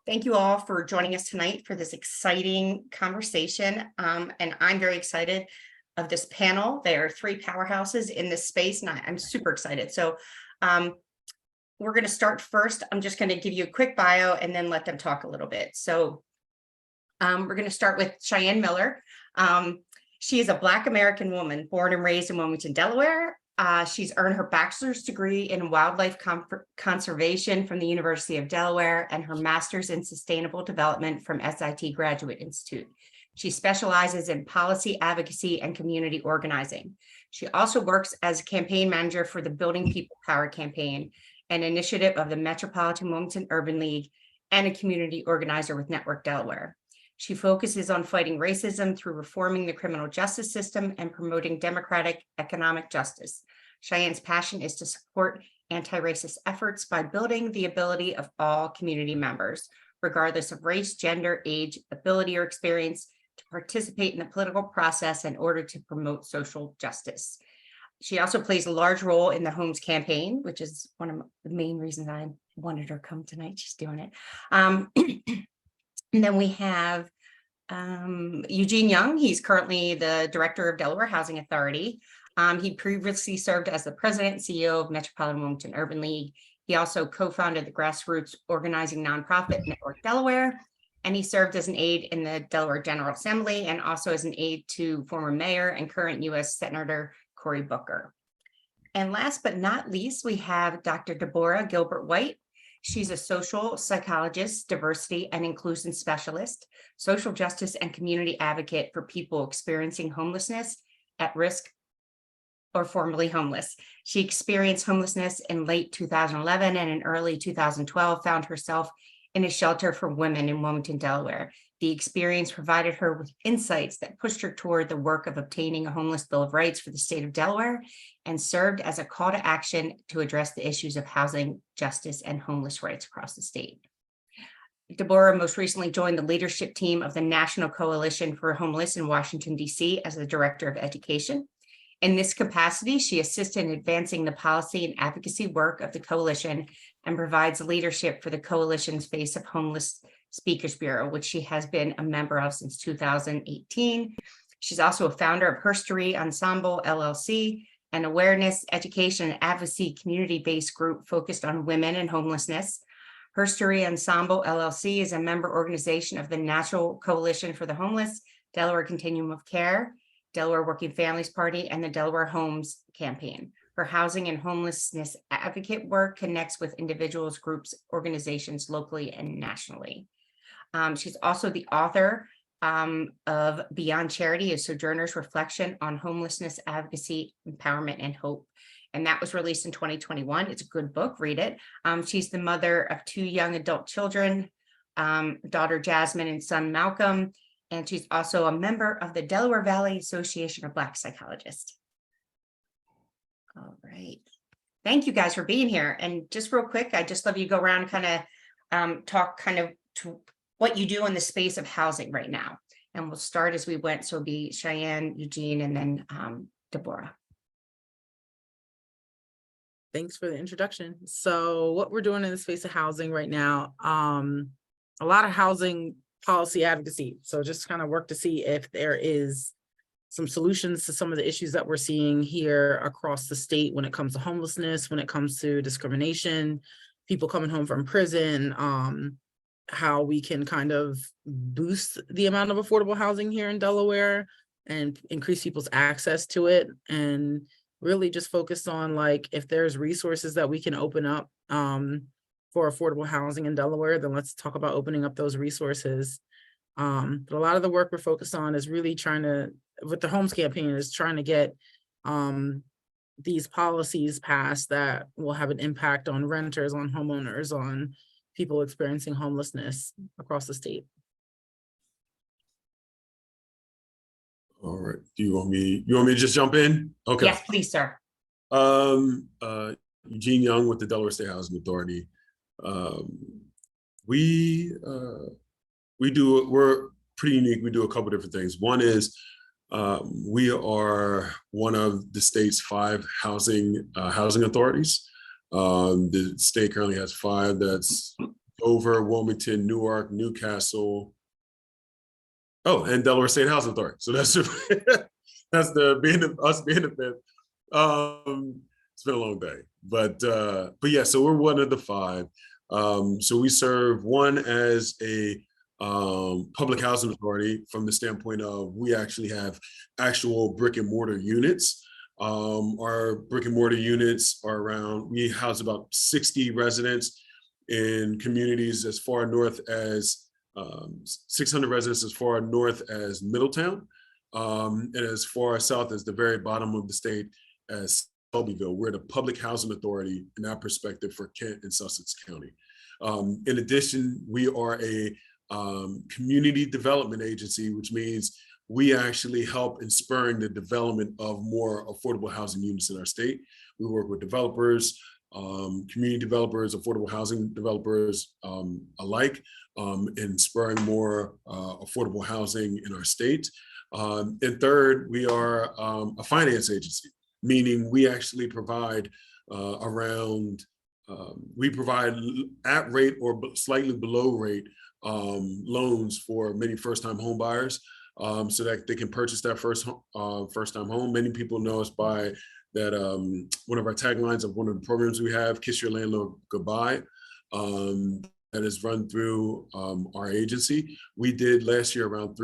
Thank you all for joining us tonight for this exciting conversation. And I'm very excited of this panel. There are three powerhouses in this space, and I'm super excited. So we're going to start first. I'm just going to give you a quick bio and then let them talk a little bit. So we're going to start with Shyanne Miller. She is a Black American woman born and raised in Wilmington, Delaware. She's earned her bachelor's degree in wildlife conservation from the University of Delaware and her master's in sustainable development from SIT Graduate Institute. She specializes in policy advocacy and community organizing. She also works as a campaign manager for the Building People Power campaign, an initiative of the Metropolitan Wilmington Urban League, and a community organizer with Network Delaware. She focuses on fighting racism through reforming the criminal justice system and promoting democratic economic justice. Shyanne's passion is to support anti-racist efforts by building the ability of all community members, regardless of race, gender, age, ability, or experience, to participate in the political process in order to promote social justice. She also plays a large role in the H.O.M.E.S campaign, which is one of the main reasons I wanted her to come tonight. She's doing it. And then we have Eugene Young. He's currently the director of Delaware Housing Authority. He previously served as the president and CEO of Metropolitan Wilmington Urban League. He also co-founded the grassroots organizing nonprofit Network Delaware, and he served as an aide in the Delaware General Assembly and also as an aide to former mayor and current U.S. Senator Cory Booker. And last but not least, we have Dr. DeBorah Gilbert White. She's a social psychologist, diversity and inclusion specialist, social justice and community advocate for people experiencing homelessness, at risk, or formerly homeless. She experienced homelessness in late 2011 and in early 2012 found herself in a shelter for women in Wilmington, Delaware. The experience provided her with insights that pushed her toward the work of obtaining a homeless bill of rights for the state of Delaware and served as a call to action to address the issues of housing, justice, and homeless rights across the state. DeBorah most recently joined the leadership team of the National Coalition for Homeless in Washington, D.C. as the Director of Education. In this capacity, she assisted in advancing the policy and advocacy work of the coalition and provides leadership for the coalition's Face of Homeless Speakers Bureau, which she has been a member of since 2018. She's also a founder of Herstory Ensemble, LLC, an awareness, education, and advocacy community-based group focused on women and homelessness. Herstory Ensemble, LLC is a member organization of the National Coalition for the Homeless, Delaware Continuum of Care, Delaware Working Families Party, and the Delaware H.O.M.E.S campaign. Her housing and homelessness advocate work connects with individuals, groups, organizations locally and nationally. She's also the author of Beyond Charity, a Sojourner's Reflection on Homelessness, Advocacy, Empowerment, and Hope. And that was released in 2021. It's a good book, read it. She's the mother of two young adult children, daughter Jasmine and son Malcolm. And she's also a member of the Delaware Valley Association of Black Psychologists. All right. Thank you guys for being here. And just real quick, I just love you to go around and kind of talk kind of to what you do in the space of housing right now. And we'll start as we went. So it'll be Shyanne, Eugene, and then DeBorah. Thanks for the introduction. So what we're doing in the space of housing right now, a lot of housing policy advocacy. So just kind of work to see if there is some solutions to some of the issues that we're seeing here across the state when it comes to homelessness, when it comes to discrimination, people coming home from prison, how we can kind of boost the amount of affordable housing here in Delaware and increase people's access to it, and really just focus on like if there's resources that we can open up for affordable housing in Delaware, then let's talk about opening up those resources. But a lot of the work we're focused on is really trying to, with the H.O.M.E.S campaign, is trying to get these policies passed that will have an impact on renters, on homeowners, on people experiencing homelessness across the state. All right. Do you want me to just jump in? Okay. Yes, please, sir. Eugene Young with the Delaware State Housing Authority. We're pretty unique. We do a couple different things. One is we are one of the state's 5 housing authorities. The state currently has 5 that's Dover, Wilmington, Newark, Newcastle. Oh, and Delaware State Housing Authority. So that's that's us being the fifth. It's been a long day, but yeah. So we're one of the five. So we serve one as a public housing authority from the standpoint of we actually have actual brick and mortar units. Our brick and mortar units are around. We house about 60 residents in communities as far north as 600 residents as far north as Middletown, and as far south as the very bottom of the state as Shelbyville. We're the public housing authority in that perspective for Kent and Sussex County. In addition, we are a community development agency, which means we actually help in spurring the development of more affordable housing units in our state. We work with developers, community developers, affordable housing developers alike, in spurring more affordable housing in our state. And third, we are a finance agency, meaning we actually provide we provide at rate or slightly below rate loans for many first-time home buyers, so that they can purchase that first-time home. Many people know us by that one of our taglines of one of the programs we have, Kiss Your Landlord Goodbye, that is run through our agency. We did last year around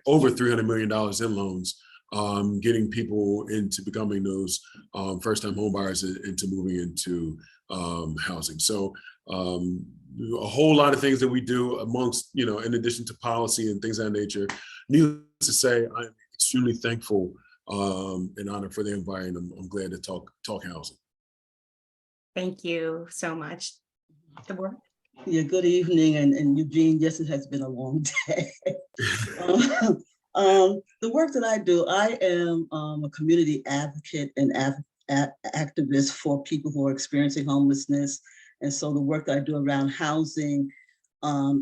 over $300 million in loans, getting people into becoming those first-time home buyers into moving into housing. So a whole lot of things that we do amongst, in addition to policy and things of that nature. Needless to say, I'm extremely thankful and honored for the invite, and I'm glad to talk housing. Thank you so much. DeBorah? Yeah, good evening, and Eugene, yes, it has been a long day. The work that I do, I am a community advocate and activist for people who are experiencing homelessness. And so the work that I do around housing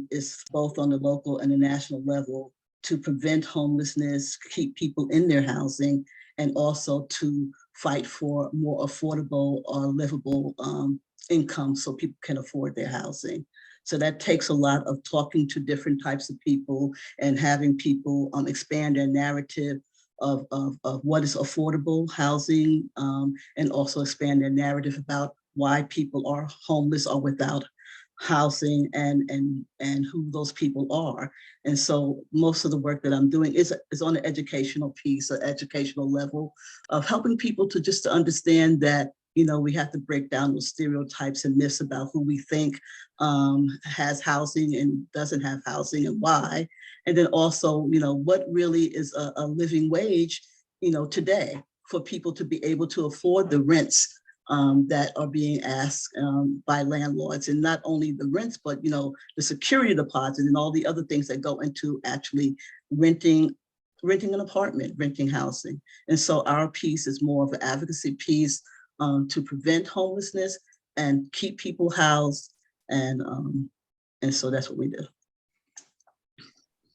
is both on the local and the national level to prevent homelessness, keep people in their housing, and also to fight for more affordable or livable income so people can afford their housing. So that takes a lot of talking to different types of people and having people expand their narrative of what is affordable housing, and also expand their narrative about why people are homeless or without housing and who those people are. And so most of the work that I'm doing is on an educational piece, an educational level of helping people to understand that, we have to break down those stereotypes and myths about who we think has housing and doesn't have housing and why. And then also, what really is a living wage, today for people to be able to afford the rents that are being asked by landlords, and not only the rents, but the security deposit and all the other things that go into actually renting an apartment, renting housing. And so our piece is more of an advocacy piece to prevent homelessness and keep people housed, and so that's what we do.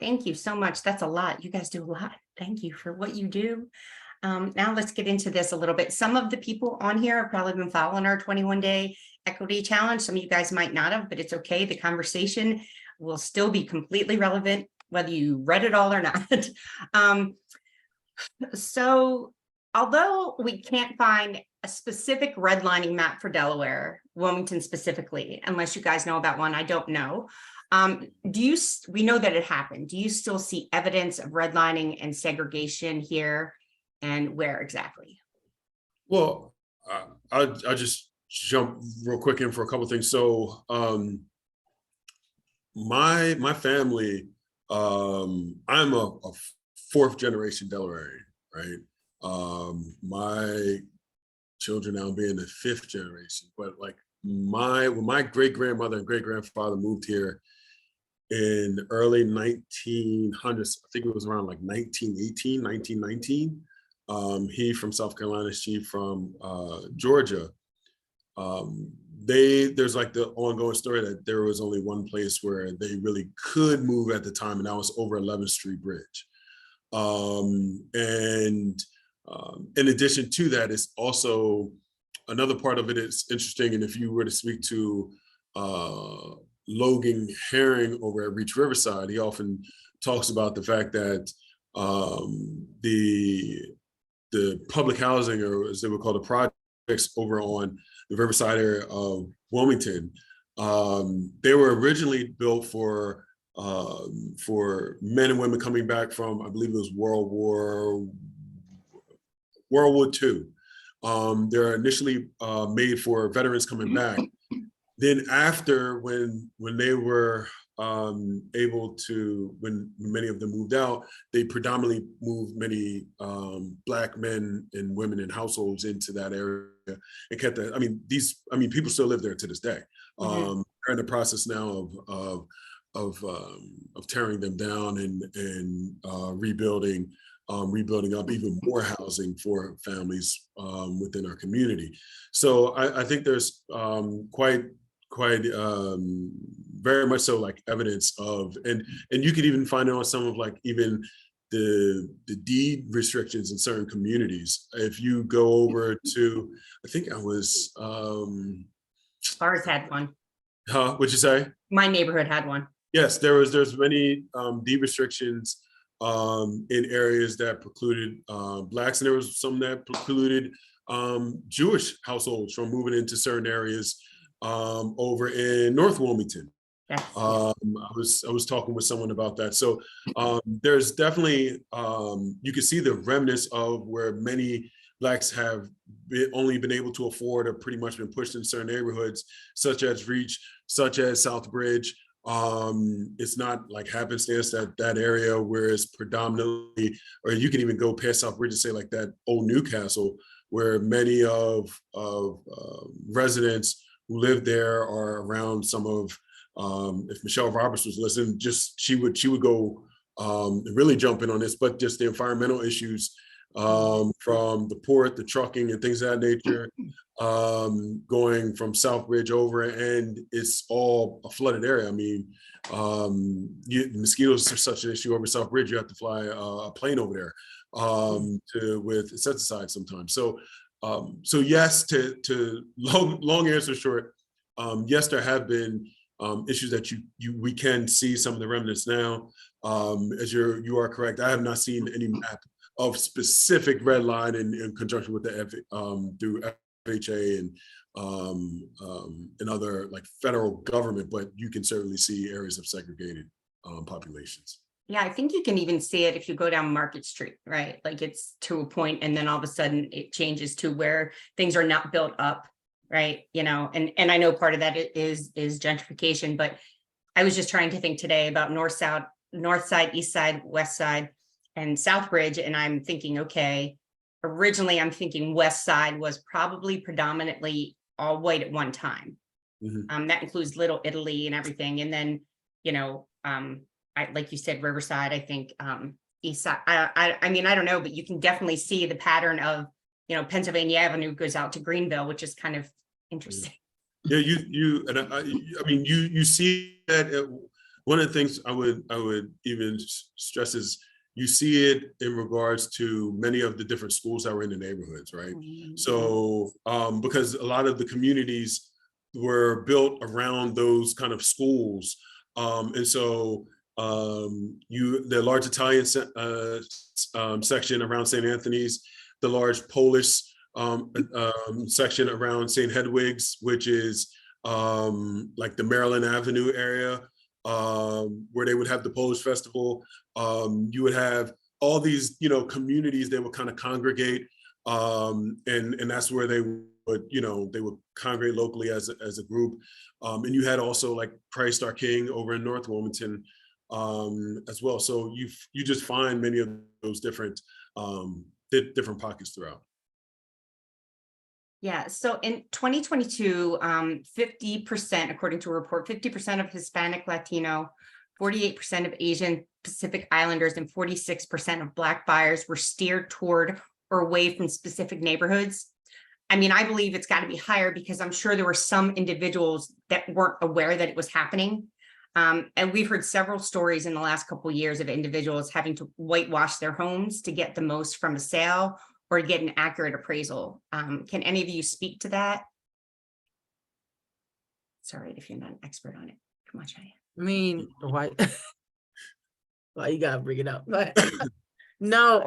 Thank you so much. That's a lot. You guys do a lot. Thank you for what you do. Now let's get into this a little bit. Some of the people on here have probably been following our 21-day equity challenge. Some of you guys might not have, but it's okay. The conversation will still be completely relevant, whether you read it all or not. So although we can't find a specific redlining map for Delaware, Wilmington specifically, unless you guys know about one, I don't know. We know that it happened. Do you still see evidence of redlining and segregation here, and where exactly? Well, I'll just jump real quick in for a couple of things. So my family, I'm a fourth generation Delawarean, right? My children now being the fifth generation, but like when my great grandmother and great grandfather moved here in early 1900s, I think it was around like 1918, 1919. He from South Carolina, she from Georgia. There's like the ongoing story that there was only one place where they really could move at the time, and that was over 11th Street Bridge. In addition to that, it's also another part of it is interesting. And if you were to speak to Logan Herring over at Reach Riverside, he often talks about the fact that the public housing, or as they would call the projects over on the Riverside area of Wilmington, they were originally built for men and women coming back from, I believe it was World War II. They're initially made for veterans coming back. Then after, when they were able to, when many of them moved out, they predominantly moved many Black men and women in households into that area and kept that. People still live there to this day. They're in the process now of tearing them down and rebuilding up even more housing for families within our community. So I think there's quite very much so, like, evidence of, and you could even find it on some of, like, even the deed restrictions in certain communities. If you go over to, I think I was Ours had one. what'd you say? My neighborhood had one. Yes, there's many deed restrictions in areas that precluded Blacks, and there was some that precluded Jewish households from moving into certain areas over in North Wilmington. Yes. I was talking with someone about that. So there's definitely, you can see the remnants of where many Blacks have only been able to afford, or pretty much been pushed in certain neighborhoods, such as Reach, such as Southbridge. It's not like happenstance that area where it's predominantly, or you can even go past Southbridge and say, like, that old Newcastle, where many of residents who live there are around some of, if Michelle Roberts was listening, just she would go really jump in on this, but just the environmental issues from the port, the trucking, and things of that nature, going from Southbridge over, and it's all a flooded area. I mean, mosquitoes are such an issue over Southbridge. You have to fly a plane over there with insecticides sometimes. So yes, to long answer short, yes, there have been issues that we can see some of the remnants now. As you are correct, I have not seen any map of specific red line in conjunction with the through FHA and other, like, federal government, but you can certainly see areas of segregated populations. Yeah, I think you can even see it if you go down Market Street, right? Like, it's to a point, and then all of a sudden it changes to where things are not built up, right? And I know part of that is gentrification, but I was just trying to think today about north side, east side, west side, and Southbridge, and I'm thinking, okay, originally I'm thinking west side was probably predominantly all white at one time. That includes Little Italy and everything, and then like you said, Riverside, I think, east side. I mean, I don't know, but you can definitely see the pattern of, Pennsylvania Avenue goes out to Greenville, which is kind of interesting. Yeah, you see that. One of the things I would even stress is you see it in regards to many of the different schools that were in the neighborhoods, right? So because a lot of the communities were built around those kind of schools, and so the large Italian section around St. Anthony's, the large Polish section around St. Hedwig's, which is like the Maryland Avenue area, where they would have the Polish festival. You would have all these, communities that would kind of congregate, and that's where they would congregate locally as a group. And you had also, like, Christ Our King over in North Wilmington as well. So you just find many of those different pockets throughout. Yeah, so in 2022, 50%, according to a report, 50% of Hispanic, Latino, 48% of Asian Pacific Islanders, and 46% of Black buyers were steered toward or away from specific neighborhoods. I mean, I believe it's got to be higher, because I'm sure there were some individuals that weren't aware that it was happening. And we've heard several stories in the last couple of years of individuals having to whitewash their homes to get the most from a sale or get an accurate appraisal. Can any of you speak to that? Sorry if you're not an expert on it. Come on, Shyanne. I mean, why? Why you gotta bring it up? But no,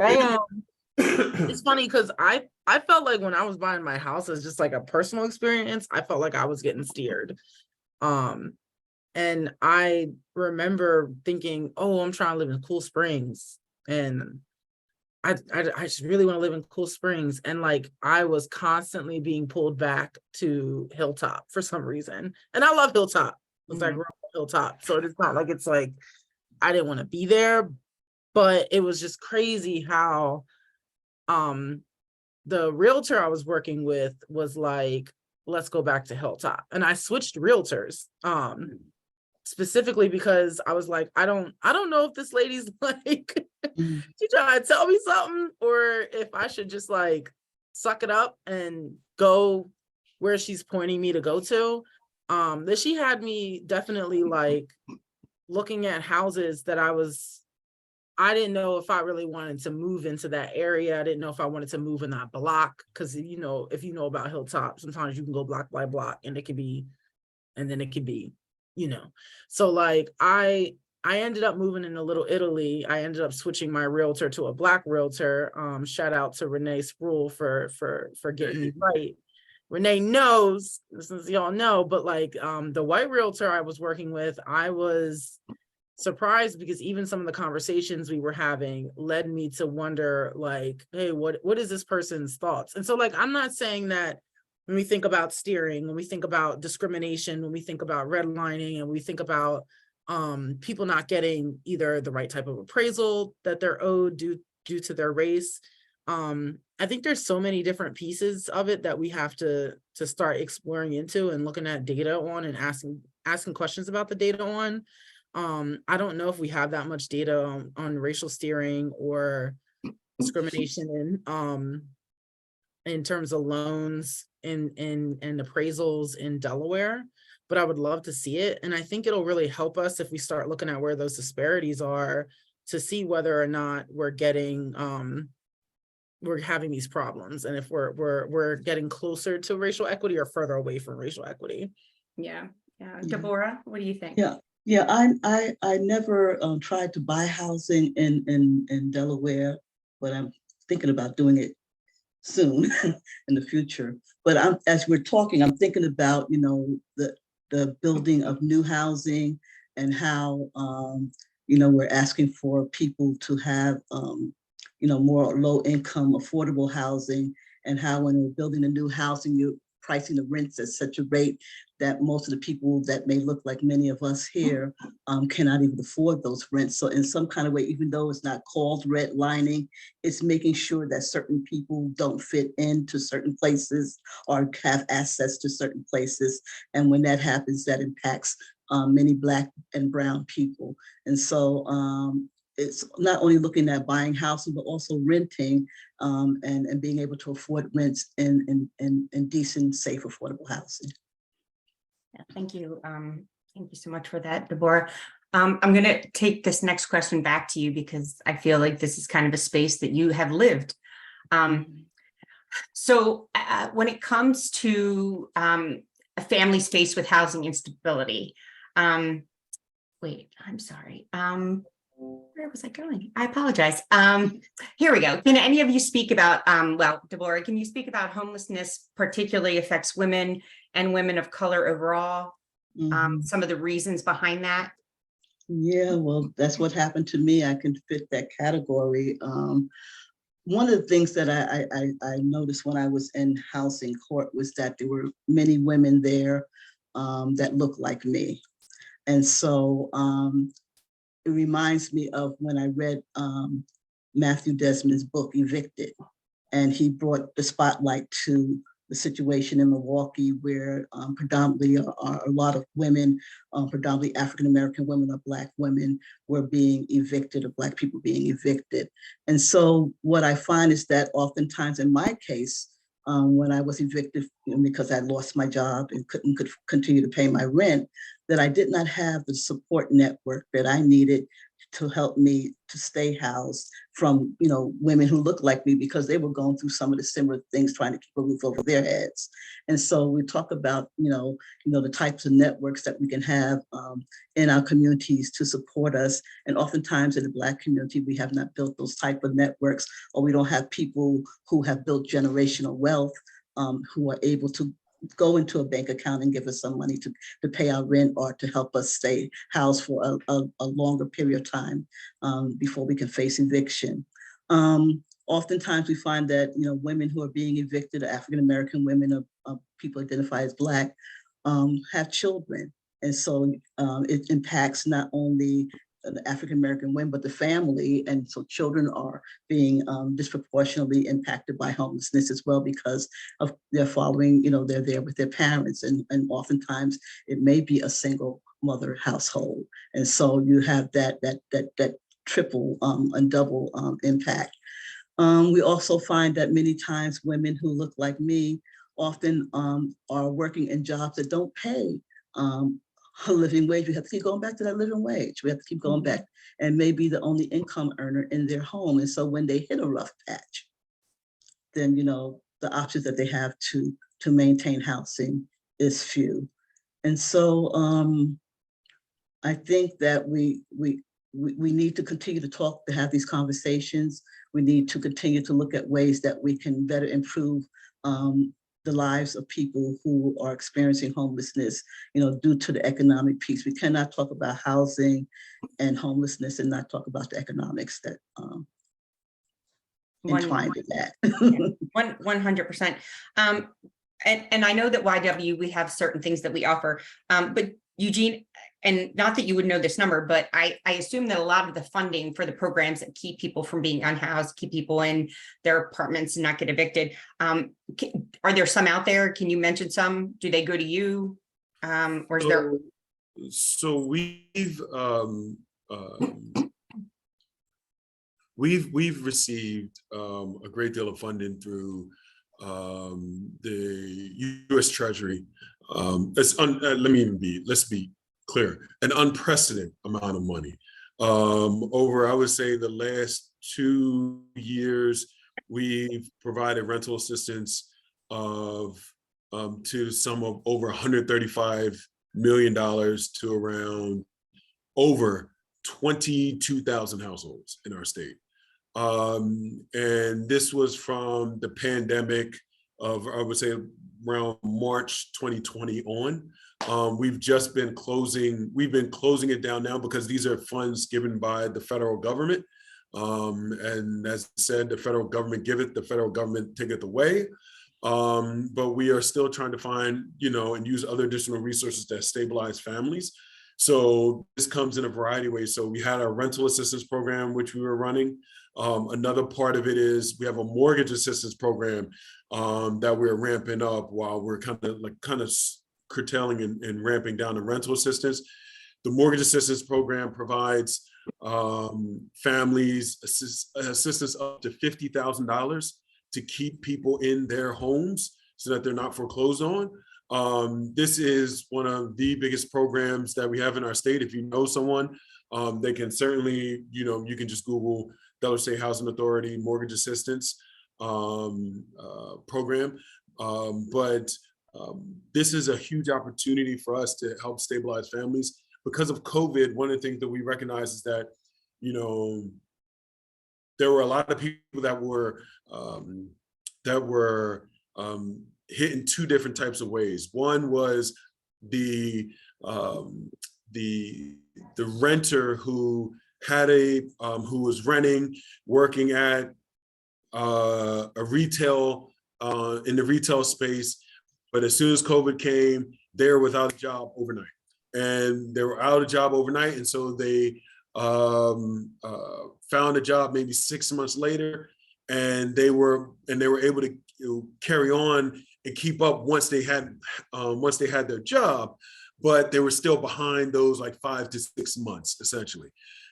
it's funny because I felt like when I was buying my house as just like a personal experience, I felt like I was getting steered. And I remember thinking, oh, I'm trying to live in Cool Springs, and I just really want to live in Cool Springs, and like I was constantly being pulled back to Hilltop for some reason, and I love Hilltop. It's like Hilltop, so it's not like it's like I didn't want to be there, but it was just crazy how the realtor I was working with was like, let's go back to Hilltop. And I switched realtors specifically because I was like, I don't know if this lady's like she trying to tell me something, or if I should just like suck it up and go where she's pointing me to go to. That she had me definitely like looking at houses that I didn't know if I really wanted to move into that area. I didn't know if I wanted to move in that block, because you know, if you know about Hilltop, sometimes you can go block by block and it could be, you know. So like I ended up moving into Little Italy. I ended up switching my realtor to a Black realtor. Shout out to Renee Sproul for getting me right. Renee knows, since y'all know, but like the white realtor I was working with, I was surprised because even some of the conversations we were having led me to wonder like, hey, what is this person's thoughts? And so like, I'm not saying that when we think about steering, when we think about discrimination, when we think about redlining, and we think about people not getting either the right type of appraisal that they're owed due to their race, I think there's so many different pieces of it that we have to start exploring into and looking at data on and asking questions about the data on. I don't know if we have that much data on racial steering or discrimination in terms of loans and appraisals in Delaware, but I would love to see it. And I think it'll really help us if we start looking at where those disparities are to see whether or not we're getting we're having these problems, and if we're getting closer to racial equity or further away from racial equity. Yeah. DeBorah, what do you think? Yeah, I never tried to buy housing in Delaware, but I'm thinking about doing it soon in the future. But as we're talking, I'm thinking about, you know, the building of new housing and how, you know, we're asking for people to have, you know, more low income, affordable housing, and how when we're building a new housing, you're pricing the rents at such a rate that most of the people that may look like many of us here cannot even afford those rents. So in some kind of way, even though it's not called redlining, it's making sure that certain people don't fit into certain places or have access to certain places. And when that happens, that impacts many Black and brown people. And so it's not only looking at buying housing, but also renting and being able to afford rents in decent, safe, affordable housing. Yeah, thank you. Thank you so much for that, DeBorah. I'm going to take this next question back to you because I feel like this is kind of a space that you have lived. So when it comes to a family space with housing instability, wait, I'm sorry. Where was I going? I apologize. Here we go. Can any of you speak about, well, DeBorah, can you speak about homelessness particularly affects women and women of color overall? Some of the reasons behind that? Yeah, well, that's what happened to me. I can fit that category. One of the things that I noticed when I was in housing court was that there were many women there that looked like me. And so it reminds me of when I read Matthew Desmond's book, Evicted, and he brought the spotlight to the situation in Milwaukee where predominantly a lot of women, predominantly African-American women or Black women were being evicted, or Black people being evicted. And so what I find is that oftentimes in my case, when I was evicted, because I lost my job and could continue to pay my rent, that I did not have the support network that I needed to help me to stay housed from, you know, women who look like me, because they were going through some of the similar things, trying to keep a roof over their heads. And so we talk about, the types of networks that we can have in our communities to support us. And oftentimes in the Black community, we have not built those type of networks, or we don't have people who have built generational wealth who are able to go into a bank account and give us some money to pay our rent, or to help us stay housed for a longer period of time before we can face eviction. Oftentimes we find that, women who are being evicted, African-American women, or people identified as Black, have children. And so it impacts not only the African-American women, but the family. And so children are being disproportionately impacted by homelessness as well, because of they're following, they're there with their parents. And oftentimes it may be a single mother household. And so you have that triple and double impact. We also find that many times women who look like me often are working in jobs that don't pay a living wage. We have to keep going back to that living wage. We have to keep going back, and maybe the only income earner in their home. And so when they hit a rough patch, then, the options that they have to maintain housing is few. And so I think that we need to continue to talk, to have these conversations. We need to continue to look at ways that we can better improve the lives of people who are experiencing homelessness, due to the economic piece. We cannot talk about housing and homelessness and not talk about the economics that entwined with that. 100%. And I know that YW, we have certain things that we offer, but Eugene, and not that you would know this number, but I assume that a lot of the funding for the programs that keep people from being unhoused, keep people in their apartments and not get evicted, are there some out there? Can you mention some? Do they go to you? Or is there? So we've received a great deal of funding through the U.S. Treasury. Let's be clear, an unprecedented amount of money. Over, I would say, the last 2 years, we've provided rental assistance of to some of over $135 million to around over 22,000 households in our state. And this was from the pandemic of, I would say, around March 2020 on. We've been closing it down now because these are funds given by the federal government. And as I said, the federal government give it, the federal government take it away. But we are still trying to find, and use other additional resources that stabilize families. So this comes in a variety of ways. So we had our rental assistance program, which we were running. Another part of it is we have a mortgage assistance program that we're ramping up while we're kind of curtailing and ramping down the rental assistance. The mortgage assistance program provides families assistance up to $50,000 to keep people in their homes so that they're not foreclosed on. This is one of the biggest programs that we have in our state. If you know someone, they can certainly, you can just Google Delaware State Housing Authority mortgage assistance program. But this is a huge opportunity for us to help stabilize families. Because of COVID, one of the things that we recognize is that, there were a lot of people that were hit in two different types of ways. One was the renter who had who was renting, working at a retail in the retail space, but as soon as COVID came, they were without a job overnight, and they were out of job overnight, and so they found a job maybe 6 months later, and they were able to carry on and keep up once they had their job, but they were still behind those like 5 to 6 months essentially.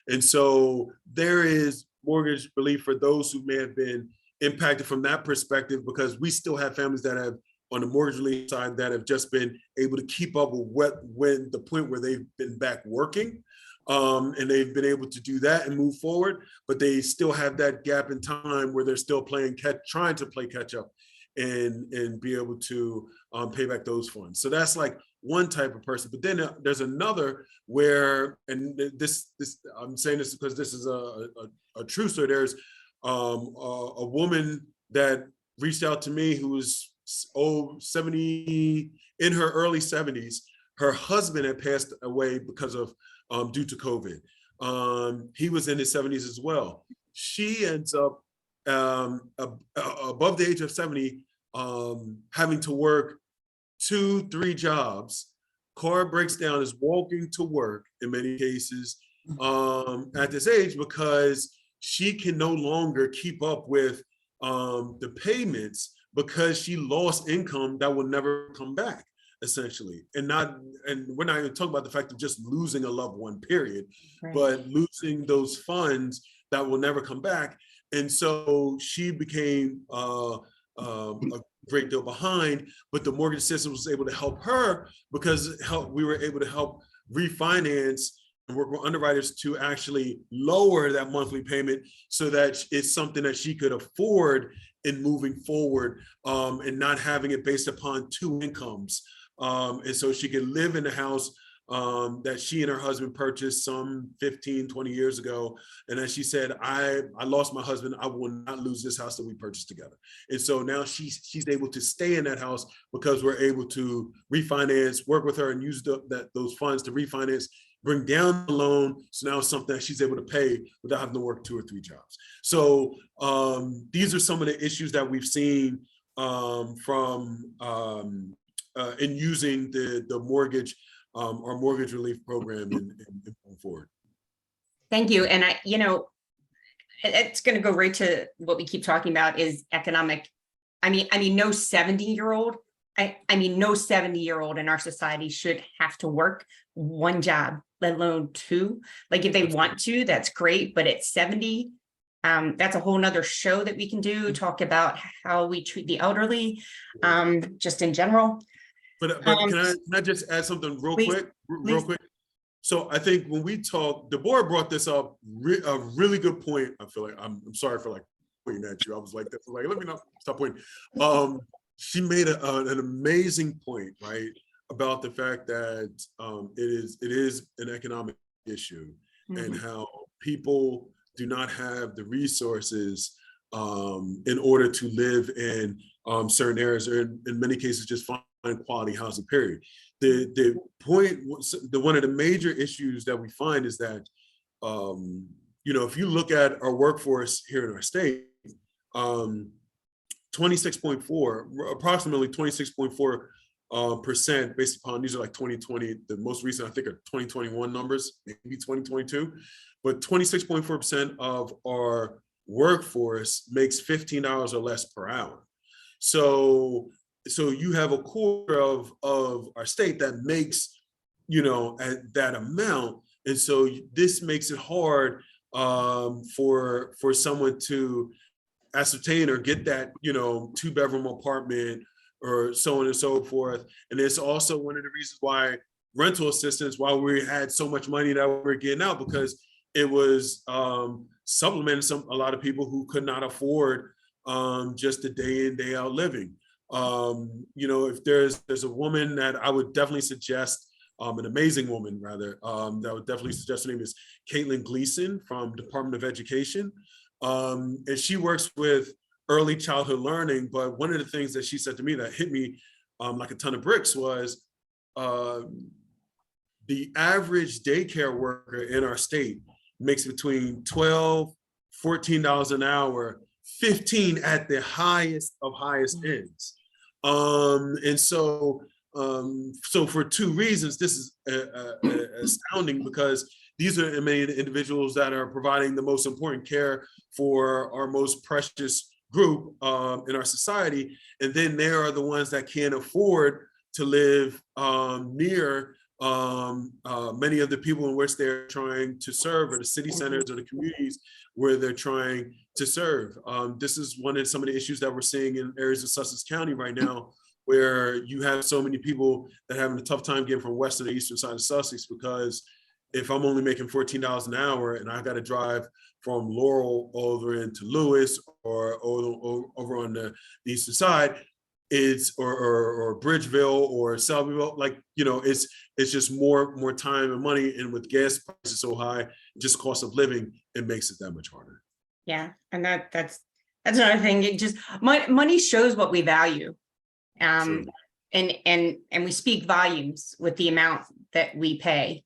And so there is mortgage relief for those who may have been impacted from that perspective, because we still have families that have on the mortgage relief side that have just been able to keep up with when the point where they've been back working. And they've been able to do that and move forward, but they still have that gap in time where they're still trying to play catch up and be able to pay back those funds. So that's like one type of person. But then there's another where, and this I'm saying this because this is a true story. There's a woman that reached out to me who was 70, in her early 70s. Her husband had passed away because of due to COVID. He was in his 70s as well. She ends up above the age of 70, having to work 2-3 jobs. Car breaks down, is walking to work in many cases at this age because she can no longer keep up with the payments because she lost income that will never come back, essentially. And we're not even talking about the fact of just losing a loved one, period, Right. but losing those funds that will never come back. And so she became a great deal behind, but the mortgage system was able to help her because we were able to help refinance and work with underwriters to actually lower that monthly payment so that it's something that she could afford in moving forward, and not having it based upon 2 incomes. And so she could live in the house that she and her husband purchased some 15, 20 years ago. And as she said, I lost my husband, I will not lose this house that we purchased together. And so now she's able to stay in that house because we're able to refinance, work with her and use those funds to refinance, bring down the loan. So now it's something that she's able to pay without having to work 2 or 3 jobs. So these are some of the issues that we've seen from in using the mortgage, our mortgage relief program and going forward. Thank you. And it's going to go right to what we keep talking about is economic. I mean, no 70-year-old. I mean, no 70-year-old in our society should have to work 1 job, let alone 2. Like if they want to, that's great. But at 70, that's a whole nother show that we can do. Talk about how we treat the elderly, just in general. But can I just add something real quick? So I think when we talk, DeBorah brought this up, a really good point. I feel like I'm sorry for like pointing at you. I was like, let me not stop pointing. She made an amazing point, right, about the fact that it is an economic issue, and how people do not have the resources in order to live in certain areas, or in many cases just find quality housing, period. The point, one of the major issues that we find is that, if you look at our workforce here in our state, 26.4, approximately 26.4% based upon, these are like 2020, the most recent I think are 2021 numbers, maybe 2022, but 26.4% of our workforce makes $15 or less per hour. So you have a quarter of our state that makes, at that amount. And so this makes it hard for someone to ascertain or get that, 2-bedroom apartment or so on and so forth. And it's also one of the reasons why rental assistance, while we had so much money that we were getting out, because it was supplementing a lot of people who could not afford just the day in, day out living. If there's a woman that I would definitely suggest, an amazing woman rather, that I would definitely suggest, her name is Caitlin Gleason from Department of Education. And she works with early childhood learning. But one of the things that she said to me that hit me like a ton of bricks was the average daycare worker in our state makes between $12, $14 an hour, 15 at the highest of highest ends. And so for 2 reasons, this is astounding, because these are many of the individuals that are providing the most important care for our most precious group in our society. And then there are the ones that can't afford to live near many of the people in which they're trying to serve, or the city centers or the communities where they're trying to serve. This is some of the issues that we're seeing in areas of Sussex County right now, where you have so many people that are having a tough time getting from western to eastern side of Sussex, because if I'm only making $14 an hour and I got to drive from Laurel over into Lewis or over on the eastern side, or Bridgeville or Selbyville, like, it's just more time and money, and with gas prices so high, just cost of living, it makes it that much harder. Yeah, and that's another thing. It just money shows what we value, and we speak volumes with the amount that we pay,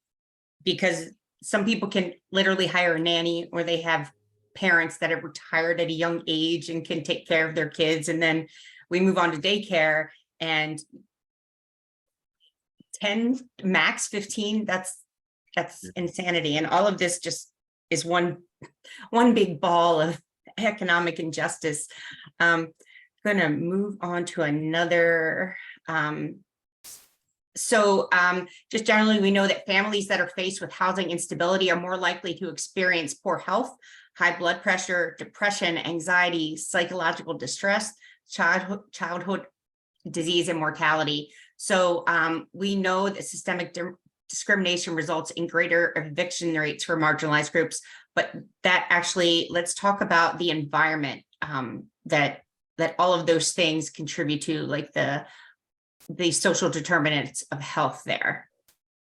because some people can literally hire a nanny, or they have parents that are retired at a young age and can take care of their kids, and then we move on to daycare, and 10 max 15. That's insanity, and all of this just is one big ball of economic injustice. Gonna move on to another. Just generally, we know that families that are faced with housing instability are more likely to experience poor health, high blood pressure, depression, anxiety, psychological distress, childhood disease, and mortality. So we know that systemic discrimination results in greater eviction rates for marginalized groups, but that actually, let's talk about the environment that all of those things contribute to, like the social determinants of health there.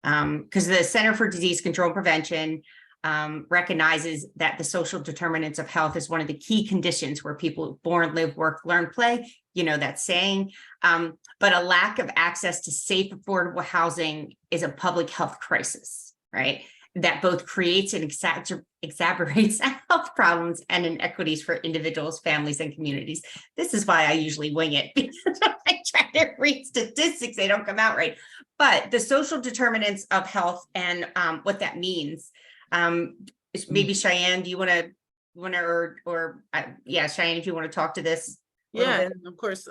Because the Center for Disease Control and Prevention recognizes that the social determinants of health is one of the key conditions where people born, live, work, learn, play, that saying. But a lack of access to safe, affordable housing is a public health crisis, right? That both creates and exacerbates health problems and inequities for individuals, families, and communities. This is why I usually wing it, because when I try to read statistics, they don't come out right. But the social determinants of health and what that means. Maybe Shyanne, do you want to, Shyanne, if you want to talk to this. Yeah, and of course,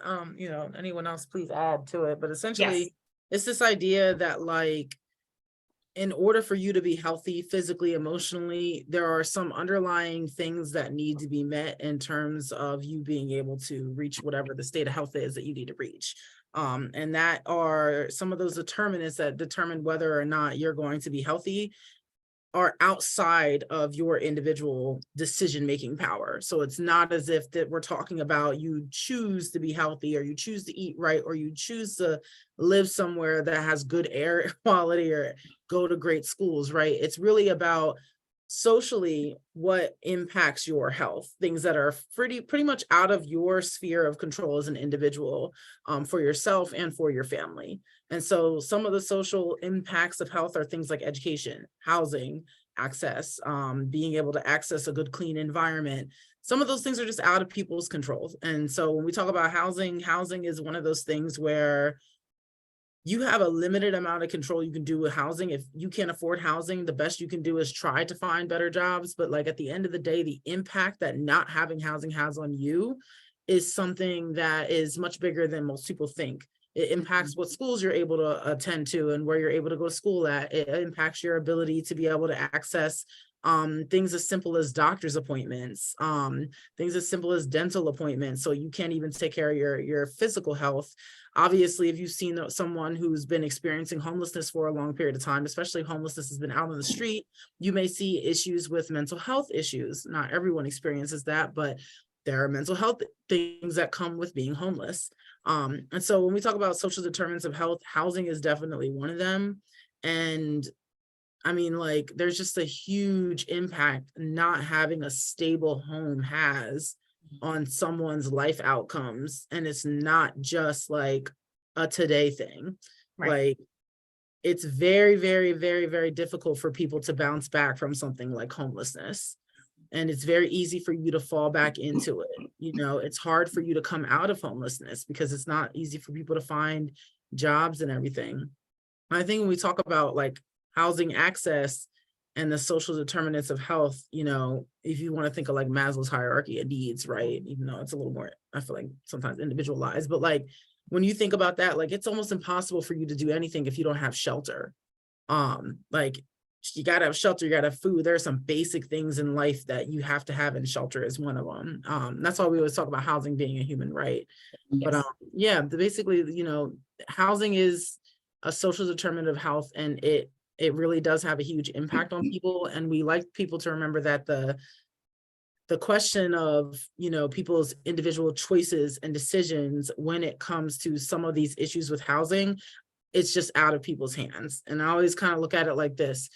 anyone else, please add to it. But essentially, it's this idea that, like, in order for you to be healthy physically, emotionally, there are some underlying things that need to be met in terms of you being able to reach whatever the state of health is that you need to reach. And that are some of those determinants that determine whether or not you're going to be healthy are outside of your individual decision-making power. So it's not as if that we're talking about you choose to be healthy, or you choose to eat right, or you choose to live somewhere that has good air quality, or go to great schools, right? It's really about socially what impacts your health, things that are pretty much out of your sphere of control as an individual, for yourself and for your family. And so some of the social impacts of health are things like education, housing, access, being able to access a good, clean environment. Some of those things are just out of people's control. And so when we talk about housing is one of those things where you have a limited amount of control you can do with housing. If you can't afford housing, the best you can do is try to find better jobs. But like at the end of the day, the impact that not having housing has on you is something that is much bigger than most people think. It impacts what schools you're able to attend to and where you're able to go to school at. It impacts your ability to be able to access things as simple as doctor's appointments, things as simple as dental appointments. So you can't even take care of your physical health. Obviously, if you've seen someone who's been experiencing homelessness for a long period of time, especially if homelessness has been out on the street, you may see issues with mental health issues. Not everyone experiences that, but there are mental health things that come with being homeless. And so when we talk about social determinants of health, housing is definitely one of them. And I mean, like, there's just a huge impact not having a stable home has on someone's life outcomes. And it's not just like a today thing. Right. Like, it's very, very, very, very difficult for people to bounce back from something like homelessness. And it's very easy for you to fall back into it. It's hard for you to come out of homelessness because it's not easy for people to find jobs and everything. I think when we talk about like housing access and the social determinants of health, if you want to think of like Maslow's hierarchy of needs, right? Even though it's a little more, I feel like sometimes individualized, but like when you think about that, like it's almost impossible for you to do anything if you don't have shelter. Like you gotta have shelter, you gotta have food. There are some basic things in life that you have to have, and shelter is one of them. That's why we always talk about housing being a human right. Yes. But basically, housing is a social determinant of health, and it it really does have a huge impact on people. And we like people to remember that the question of, you know, people's individual choices and decisions when it comes to some of these issues with housing, it's just out of people's hands. And I always kind of look at it like this.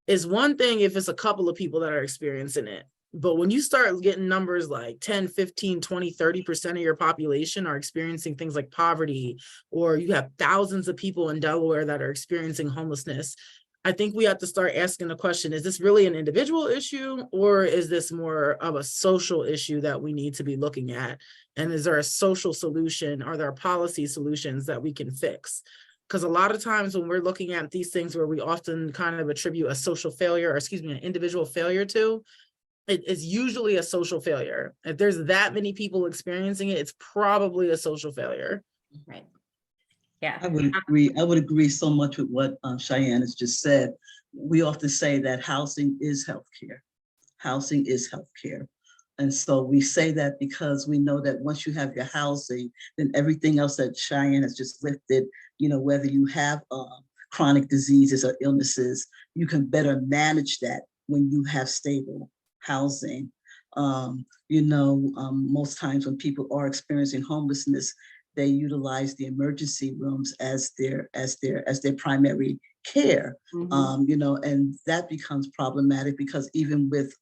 It's one thing if it's a couple of people that are experiencing it. But when you start getting numbers like 10, 15, 20, 30% of your population are experiencing things like poverty, or you have thousands of people in Delaware that are experiencing homelessness, I think we have to start asking the question, is this really an individual issue, or is this more of a social issue that we need to be looking at? And is there a social solution? Are there policy solutions that we can fix? Because a lot of times when we're looking at these things where we often kind of attribute a social failure, or excuse me, an individual failure to, it is usually a social failure. If there's that many people experiencing it, it's probably a social failure. Right. Yeah. I would agree so much with what Shyanne has just said. We often say that housing is healthcare. Housing is healthcare. And so we say that because we know that once you have your housing, then everything else that Shyanne has just lifted, you know, whether you have chronic diseases or illnesses, you can better manage that when you have stable housing. Most times when people are experiencing homelessness, they utilize the emergency rooms as their primary care. And that becomes problematic because even with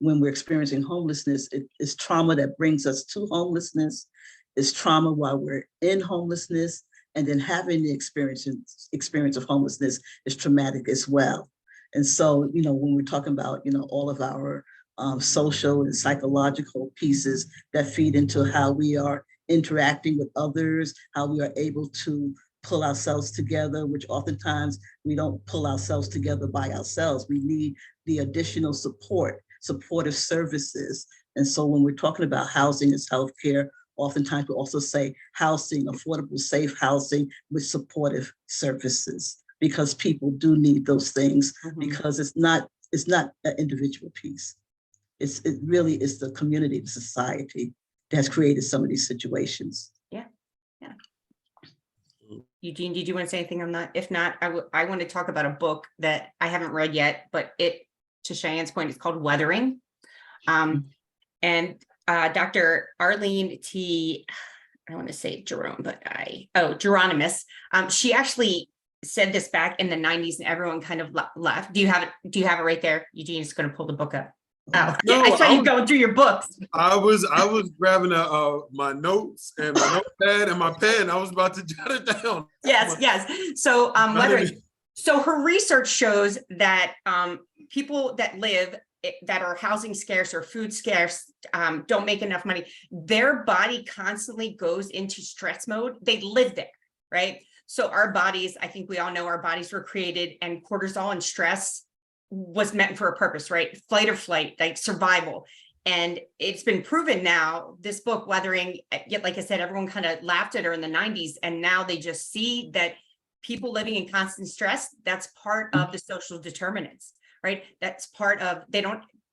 when we're experiencing homelessness, it's trauma that brings us to homelessness. It's trauma while we're in homelessness, and then having the experience of homelessness is traumatic as well. And so, when we're talking about, all of our social and psychological pieces that feed into how we are interacting with others, how we are able to pull ourselves together, which oftentimes we don't pull ourselves together by ourselves. We need the additional supportive services. And so when we're talking about housing as healthcare, oftentimes we also say housing, affordable, safe housing with supportive services, because people do need those things, because it's not an individual piece. It really is the community, the society that has created some of these situations. Yeah. Eugene, did you want to say anything on that? If not, I want to talk about a book that I haven't read yet, but to Cheyenne's point, it's called Weathering. And Dr. Arlene T, I want to say Jerome, but Geronimus. She actually said this back in the 90s and everyone kind of laughed. Do you have it right there? Eugene's going to pull the book up. Oh, no, I saw you going through your books. I was grabbing my notes and my notepad and my pen. I was about to jot it down. Yes. So so her research shows that people that are housing scarce or food scarce, don't make enough money, their body constantly goes into stress mode. They live there, right? So our bodies, I think we all know our bodies were created, and cortisol and stress was meant for a purpose, right? Flight or flight, like survival. And it's been proven now, this book, Weathering, yet like I said, everyone kind of laughed at her in the 90s. And now they just see that people living in constant stress, that's part of the social determinants, right? That's part of,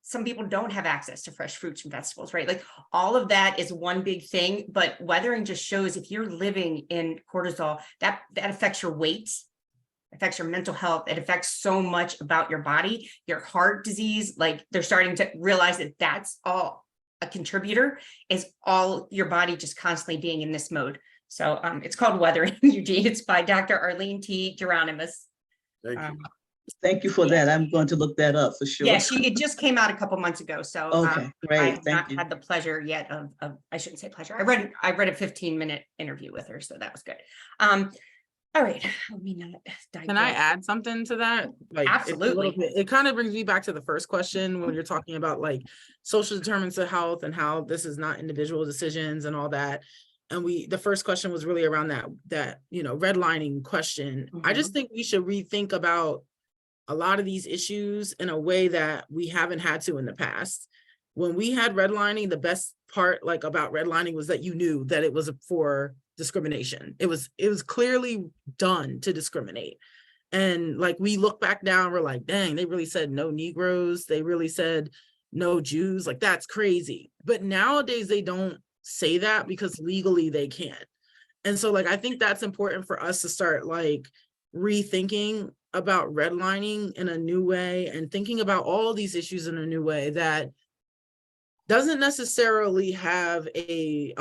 some people don't have access to fresh fruits and vegetables, right? Like all of that is one big thing, but Weathering just shows if you're living in cortisol, that affects your weight, affects your mental health. It affects so much about your body, your heart disease. Like they're starting to realize that that's all a contributor, is all your body just constantly being in this mode. So it's called Weathering, Eugene. It's by Dr. Arlene T. Geronimus. Thank you. Thank you for that. I'm going to look that up for sure. Yeah, it just came out a couple months ago. So okay, great. I have not had the pleasure yet of I shouldn't say pleasure. I read a 15-minute interview with her, so that was good. All right, let me not digress. Can I add something to that? Like, absolutely. It kind of brings me back to the first question when you're talking about like social determinants of health and how this is not individual decisions and all that. And the first question was really around that redlining question. I just think we should rethink about a lot of these issues in a way that we haven't had to in the past. When we had redlining, the best part about redlining was that you knew that it was for discrimination. It was clearly done to discriminate. And we look back now and we're like, dang, they really said no Negroes. They really said no Jews. Like, that's crazy. But nowadays they don't say that because legally they can't. And so I think that's important for us to start rethinking about redlining in a new way and thinking about all these issues in a new way that doesn't necessarily have a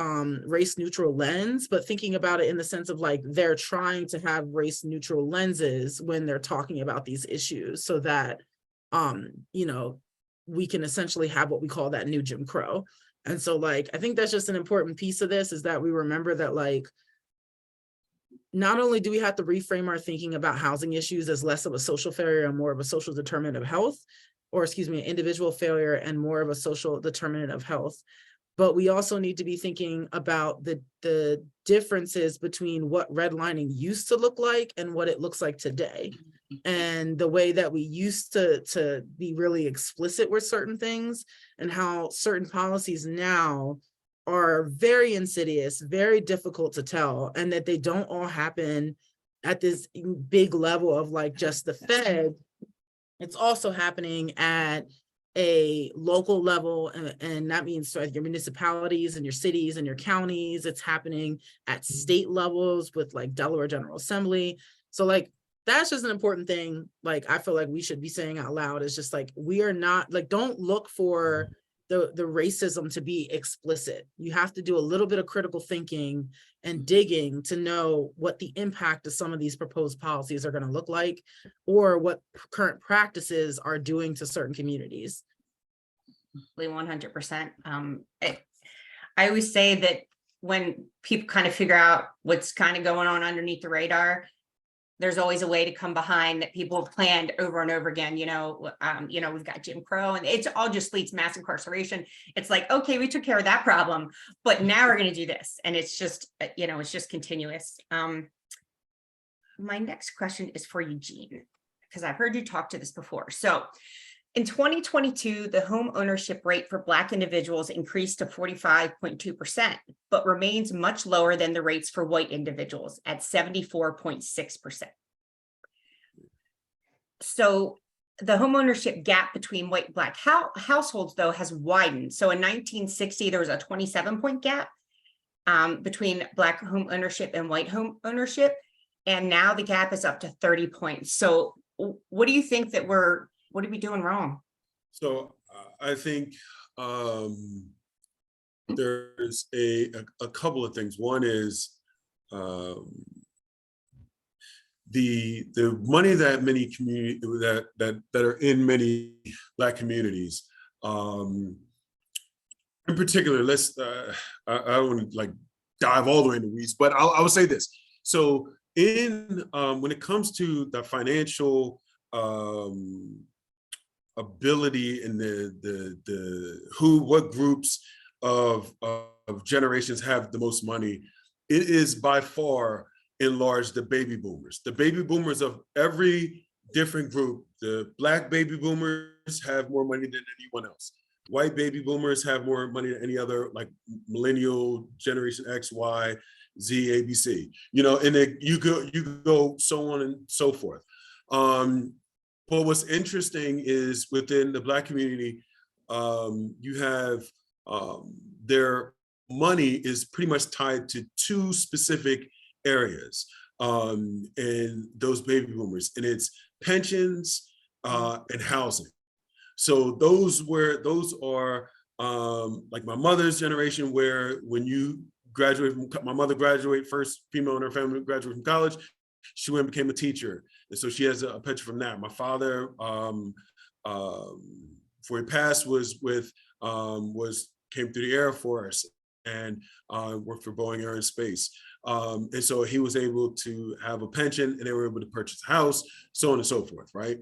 race neutral lens, but thinking about it in the sense of like they're trying to have race neutral lenses when they're talking about these issues so that, you know, we can essentially have what we call that new Jim Crow. And so like, I think that's just an important piece of this is that we remember that like, not only do we have to reframe our thinking about housing issues as less of a social failure and more of a social determinant of health, or excuse me, individual failure and more of a social determinant of health, but we also need to be thinking about the differences between what redlining used to look like and what it looks like today. And the way that we used to be really explicit with certain things and how certain policies now are very insidious, very difficult to tell, and that they don't all happen at this big level of like just the Fed. It's also happening at a local level, and that means so your municipalities and your cities and your counties. It's happening at state levels with like Delaware General Assembly. So like, that's just an important thing. Like, I feel like we should be saying out loud is just like, we are not like, don't look for the racism to be explicit. You have to do a little bit of critical thinking and digging to know what the impact of some of these proposed policies are going to look like, or what current practices are doing to certain communities. 100%. I always say that when people kind of figure out what's kind of going on underneath the radar, there's always a way to come behind that people have planned over and over again. You know, we've got Jim Crow, and it's all just leads to mass incarceration. It's like, okay, we took care of that problem, but now we're going to do this, and it's just, it's just continuous. My next question is for Eugene, because I've heard you talk to this before. So, in 2022, the home ownership rate for Black individuals increased to 45.2%, but remains much lower than the rates for white individuals at 74.6%. So the home ownership gap between white and Black households, though, has widened. So in 1960, there was a 27-point gap between Black home ownership and white home ownership. And now the gap is up to 30 points. So what do you think that what are we doing wrong? So I think there's a couple of things. One is the money that many community that are in many Black communities. In particular, I don't want to like dive all the way into weeds, but I would say this. So when it comes to the financial ability and what groups of generations have the most money, it is by far and large the baby boomers. The baby boomers of every different group. The Black baby boomers have more money than anyone else. White baby boomers have more money than any other, like millennial, Generation X, Y, Z, ABC. And then you go so on and so forth. But what's interesting is within the Black community, you have their money is pretty much tied to two specific areas and those baby boomers, and it's pensions and housing. So those are like my mother's generation, where when you graduate, my mother graduated, first female in her family graduated from college, she went and became a teacher. And so she has a pension from that. My father, before he passed, came through the Air Force and worked for Boeing Air and Space. And so he was able to have a pension, and they were able to purchase a house, so on and so forth, right?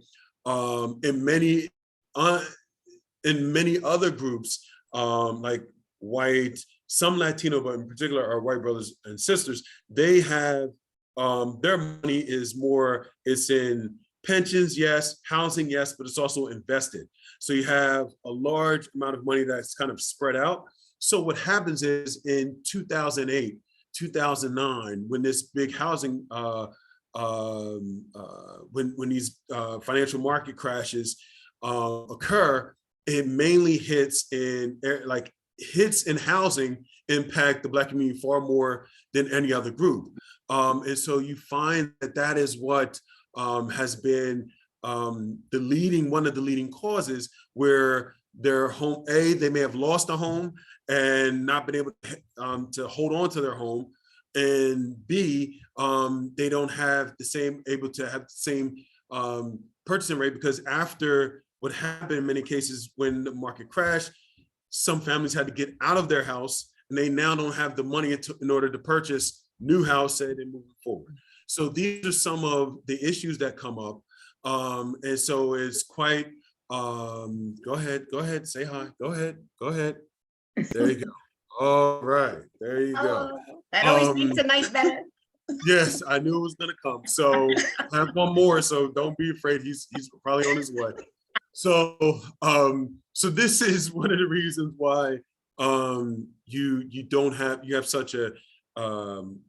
In many other groups, like white, some Latino, but in particular our white brothers and sisters, they have their money is more, it's in pensions, yes, housing, yes, but it's also invested. So you have a large amount of money that's kind of spread out. So what happens is in 2008, 2009, when this big housing, when these financial market crashes occur, it mainly hits in like hits in housing impact the Black community far more than any other group. And so you find that that is what has been one of the leading causes, where their home, they may have lost a home and not been able to hold on to their home, and B, they don't have the same purchasing rate, because after what happened in many cases when the market crashed, some families had to get out of their house, and they now don't have the money in order to purchase new house and move forward. So these are some of the issues that come up. And so it's quite, go ahead, say hi, go ahead. There you go. All right, there you go. That always makes a nice bed. Yes, I knew it was gonna come. So I have one more, so don't be afraid. He's probably on his way. So so this is one of the reasons why you have such a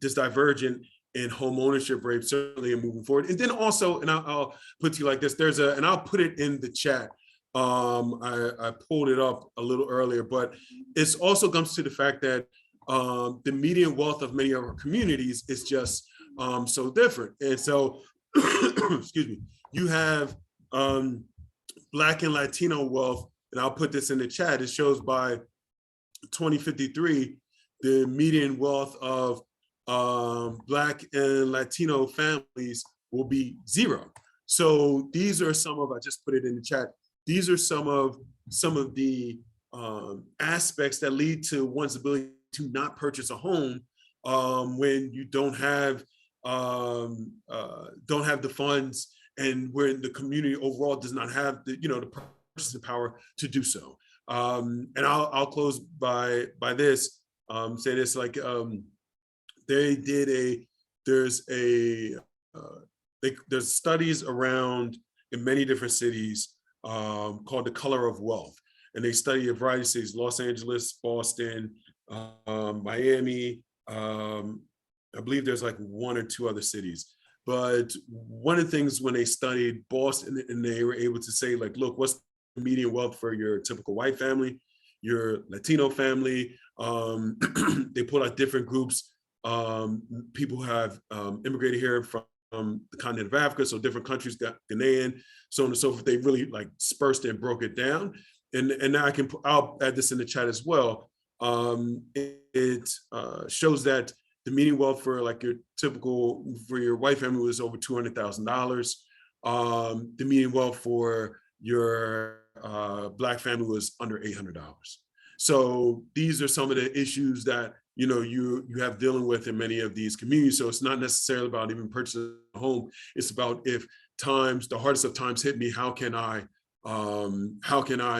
this divergent in home ownership rate, certainly in moving forward. And then also, and I'll put to you like this, and I'll put it in the chat. I pulled it up a little earlier, but it also comes to the fact that the median wealth of many of our communities is just so different. And so, excuse me, you have Black and Latino wealth, and I'll put this in the chat. It shows by 2053, the median wealth of Black and Latino families will be 0. So these are some of, I just put it in the chat, these are some of the aspects that lead to one's ability to not purchase a home when you don't have the funds, and where the community overall does not have the purchasing power to do so. And I'll close by this, say this, like they did there's studies around in many different cities called The Color of Wealth. And they study a variety of cities: Los Angeles, Boston, Miami. I believe there's like 1 or 2 other cities. But one of the things when they studied Boston, and they were able to say, like, look, what's the median wealth for your typical white family, your Latino family? They pulled out different groups. People who have immigrated here from the continent of Africa, so different countries, got Ghanaian, so on and so forth. They really like dispersed it and broke it down. And now I'll add this in the chat as well. It shows that the median wealth for like for your white family was over $200,000. The median wealth for your Black family was under $800. So these are some of the issues that you have dealing with in many of these communities. So it's not necessarily about even purchasing a home. It's about, if the hardest of times hit me, how can I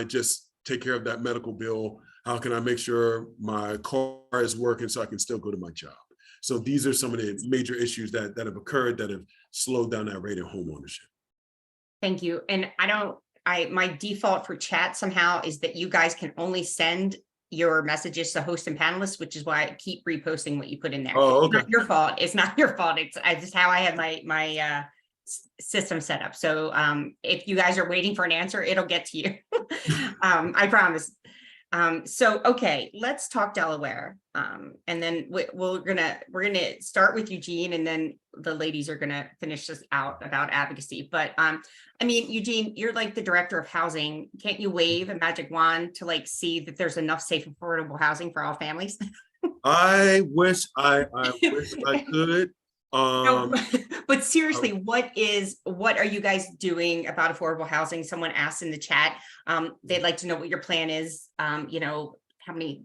just take care of that medical bill? How can I make sure my car is working so I can still go to my job? So these are some of the major issues that have occurred that have slowed down that rate of home ownership. Thank you. And my default for chat somehow is that you guys can only send your messages to host and panelists, which is why I keep reposting what you put in there. Oh, okay. It's not your fault. It's not your fault. It's just how I have my system set up. So if you guys are waiting for an answer, it'll get to you. I promise. So, okay, let's talk Delaware. And then we're gonna start with Eugene, and then the ladies are gonna finish this out about advocacy. But I mean, Eugene, you're like the director of housing. Can't you wave a magic wand to like see that there's enough safe, affordable housing for all families? I wish I could. No, but seriously, what are you guys doing about affordable housing? Someone asked in the chat. They'd like to know what your plan is. How many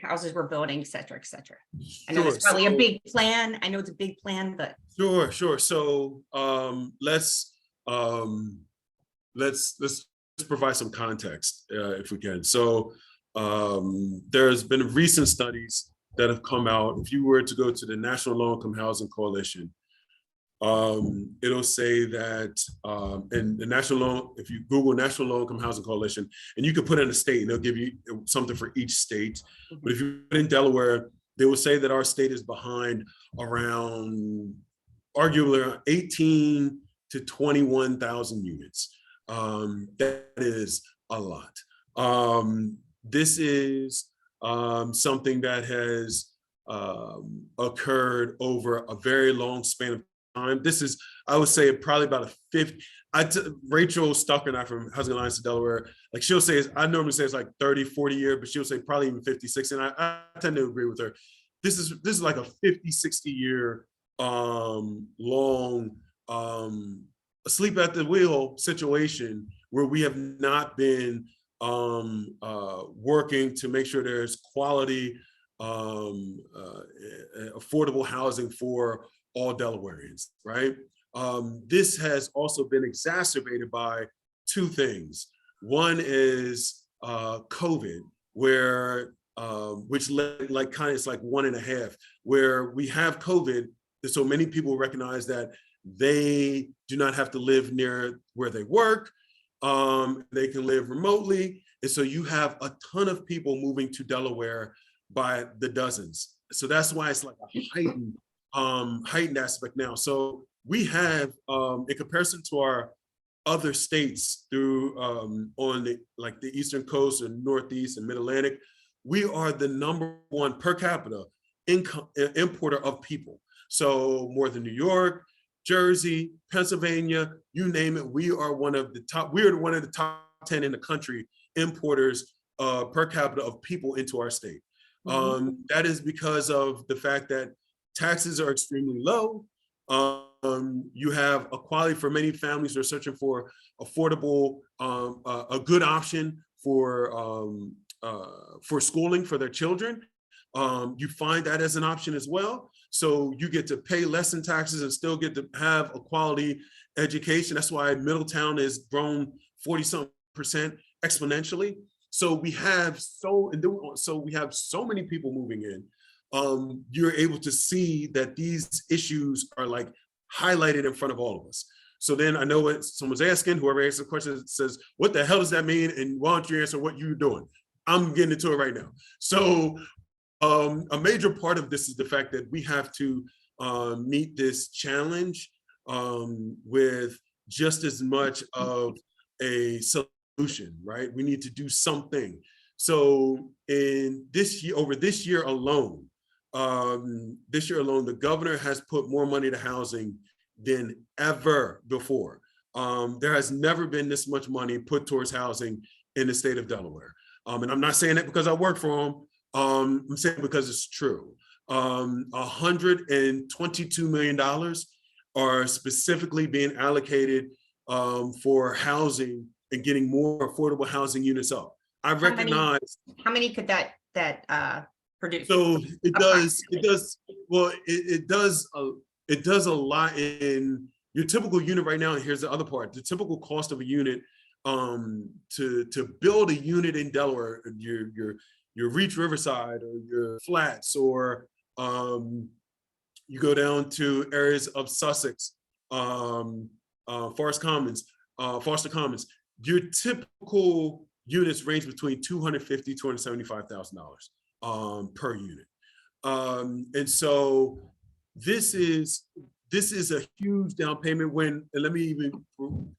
houses we're building, et cetera, et cetera. I know it's probably a big plan. I know it's a big plan, but Sure. So let's provide some context if we can. So there's been recent studies that have come out. If you were to go to the National Low Income Housing Coalition, it'll say that in the if you Google National Low Income Housing Coalition, and you can put in a state, and they'll give you something for each state. But if you're in Delaware, they will say that our state is behind around arguably 18 to 21,000 units. That is a lot. this is something that has occurred over a very long span of time. This is, I would say, probably about a fifth. Rachel Stucker and I from Housing Alliance of Delaware, like she'll say, I normally say it's like 30, 40 years, but she'll say probably even 50, 60. And I tend to agree with her. This is like a 50, 60 year long asleep at the wheel situation where we have not been working to make sure there's quality, affordable housing for all Delawareans, right? This has also been exacerbated by two things. One is COVID, where which led like kind of, it's like 1.5, where we have COVID, so many people recognize that they do not have to live near where they work. They can live remotely. And so you have a ton of people moving to Delaware by the dozens. So that's why it's like a heightened aspect now. So we have, in comparison to our other states through on the Eastern Coast and Northeast and Mid-Atlantic, we are the #1 per capita importer of people. So more than New York, Jersey, Pennsylvania, you name it, we are one of the top 10 in the country importers per capita of people into our state. That is because of the fact that taxes are extremely low. You have equality for many families who are searching for affordable, a good option for schooling for their children. You find that as an option as well. So you get to pay less in taxes and still get to have a quality education. That's why Middletown has grown 40-something% exponentially. So we have so many people moving in. You're able to see that these issues are like highlighted in front of all of us. So then I know what someone's asking, whoever asks the question says, what the hell does that mean? And why don't you answer what you're doing? I'm getting into it right now. So a major part of this is the fact that we have to meet this challenge with just as much of a solution, right? We need to do something. So in this year, over this year alone, the governor has put more money to housing than ever before. There has never been this much money put towards housing in the state of Delaware. And I'm not saying that because I work for him. I'm saying because it's true. $122 million are specifically being allocated for housing and getting more affordable housing units up. I recognize. How many could that produce? So it does a lot in your typical unit right now. And here's the other part: the typical cost of a unit to build a unit in Delaware, your Reach Riverside or your Flats, or you go down to areas of Sussex, Foster Commons. Your typical units range between $250,000 to $275,000 per unit, and so this is a huge down payment. And let me even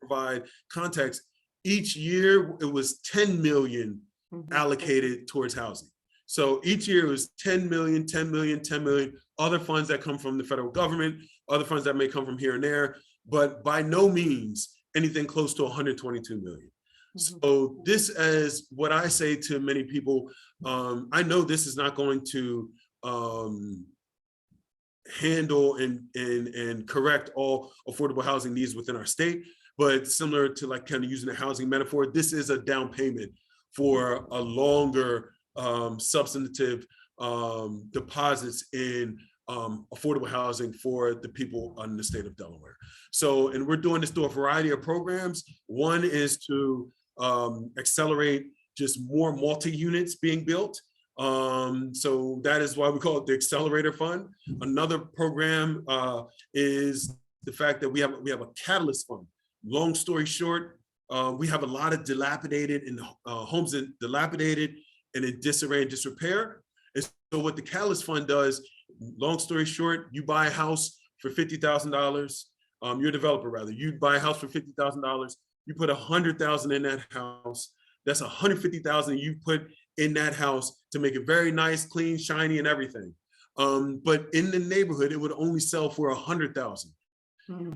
provide context. Each year it was 10 million allocated towards housing. So each year it was 10 million, 10 million, 10 million. Other funds that come from the federal government, other funds that may come from here and there, but by no means anything close to 122 million. So this is what I say to many people. I know this is not going to handle and correct all affordable housing needs within our state, but similar to like kind of using a housing metaphor, this is a down payment for a longer substantive deposits in affordable housing for the people in the state of Delaware. So, and we're doing this through a variety of programs. One is to accelerate just more multi-units being built. So that is why we call it the Accelerator Fund. Another program is the fact that we have a Catalyst Fund. Long story short, we have a lot of dilapidated and homes that dilapidated and in disarray and disrepair. And so what the Catalyst Fund does, long story short, you buy a house for $50,000. You're a developer rather. You buy a house for $50,000. You put $100,000 in that house. That's $150,000 you put in that house to make it very nice, clean, shiny, and everything. But in the neighborhood, it would only sell for $100,000.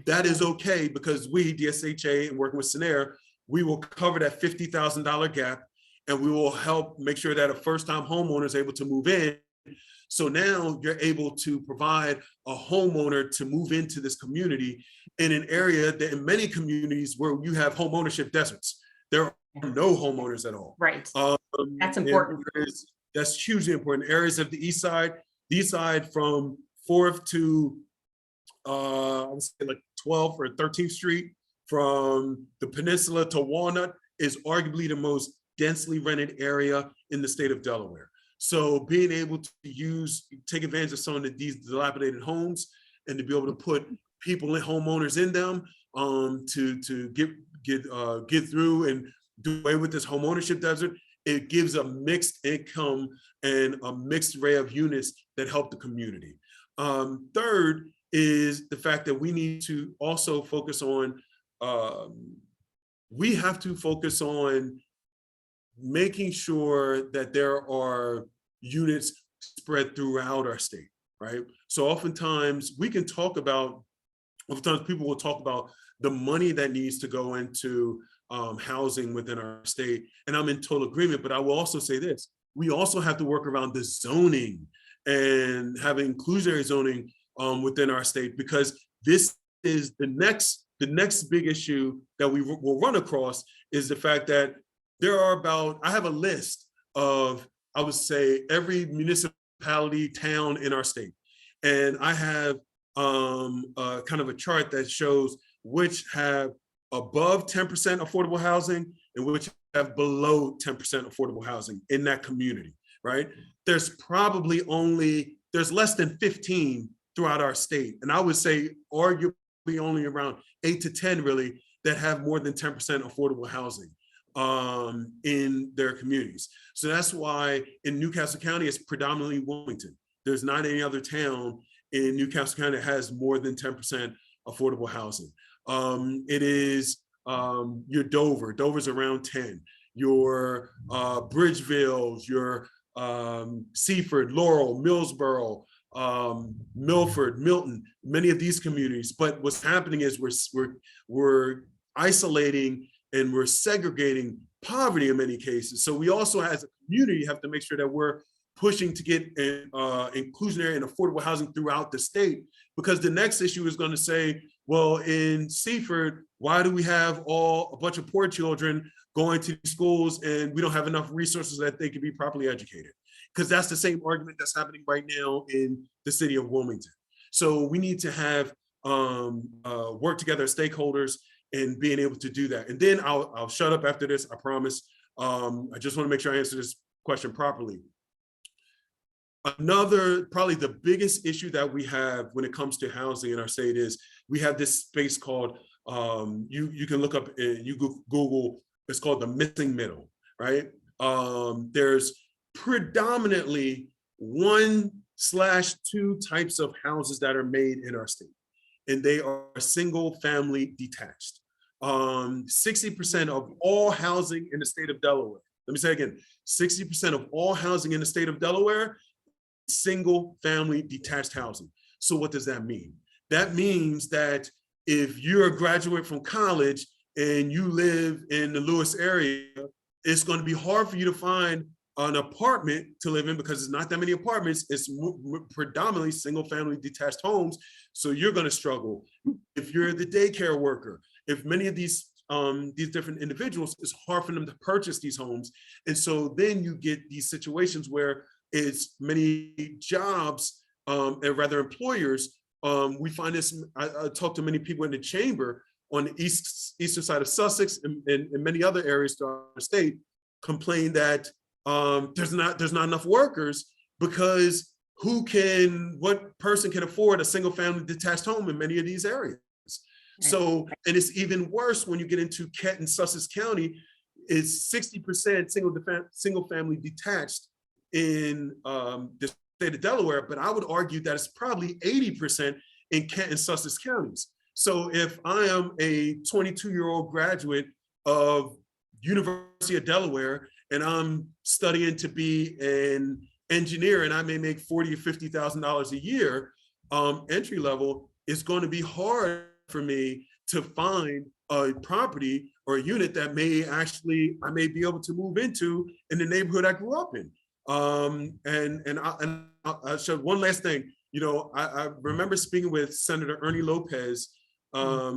That is okay, because we, DSHA, and working with Snare, we will cover that $50,000 gap, and we will help make sure that a first-time homeowner is able to move in. So now you're able to provide a homeowner to move into this community in an area that in many communities where you have home ownership deserts, there are no homeowners at all. Right. That's important. That's hugely important. Areas of the east side from 4th to I would say like 12th or 13th Street, from the peninsula to Walnut, is arguably the most densely rented area in the state of Delaware. So being able to take advantage of some of these dilapidated homes and to be able to put people and homeowners in them to get through and do away with this home ownership desert, it gives a mixed income and a mixed array of units that help the community. Third is the fact that we need to also focus on, we have to focus on making sure that there are units spread throughout our state, right? So oftentimes people will talk about the money that needs to go into housing within our state, and I'm in total agreement, but I will also say this, we also have to work around the zoning and having inclusionary zoning within our state, because this is the next big issue that we will run across, is the fact that there are I have a list of, I would say, every municipality, town in our state. And I have kind of a chart that shows which have above 10% affordable housing and which have below 10% affordable housing in that community, right? There's less than 15 throughout our state. And I would say arguably only around 8 to 10 really that have more than 10% affordable housing in their communities. So that's why in Newcastle County, it's predominantly Wilmington. There's not any other town in Newcastle County that has more than 10% affordable housing. It is your Dover's around 10, your Bridgevilles, your Seaford, Laurel, Millsboro, Milford, Milton, many of these communities. But what's happening is we're isolating and we're segregating poverty in many cases. So we also, as a community, have to make sure that we're pushing to get inclusionary and affordable housing throughout the state, because the next issue is going to say, well, in Seaford, why do we have a bunch of poor children going to schools and we don't have enough resources that they can be properly educated? Because that's the same argument that's happening right now in the city of Wilmington. So we need to have work together as stakeholders and being able to do that. And then I'll shut up after this, I promise. I just want to make sure I answer this question properly. Probably the biggest issue that we have when it comes to housing in our state is we have this space called, you can look up, you Google, it's called the missing middle, right? There's predominantly 1/2 types of houses that are made in our state, and they are single family detached. 60% of all housing in the state of Delaware, let me say again, 60% of all housing in the state of Delaware, single family detached housing. So what does that mean? That means that if you're a graduate from college and you live in the Lewis area, it's going to be hard for you to find an apartment to live in because there's not that many apartments. It's predominantly single family detached homes. So you're going to struggle. If you're the daycare worker, if many of these different individuals, it's hard for them to purchase these homes. And so then you get these situations where it's many jobs and rather employers. We find this, I talk to many people in the chamber on the eastern side of Sussex and many other areas throughout the state complain that there's not enough workers because what person can afford a single family detached home in many of these areas? So, and it's even worse when you get into Kent and Sussex County, it's 60% single family detached in the state of Delaware, but I would argue that it's probably 80% in Kent and Sussex counties. So if I am a 22-year-old graduate of University of Delaware and I'm studying to be an engineer and I may make $40,000 or $50,000 a year, entry level, it's going to be hard for me to find a property or a unit that I may be able to move into in the neighborhood I grew up in. So one last thing, I remember speaking with Senator Ernie Lopez a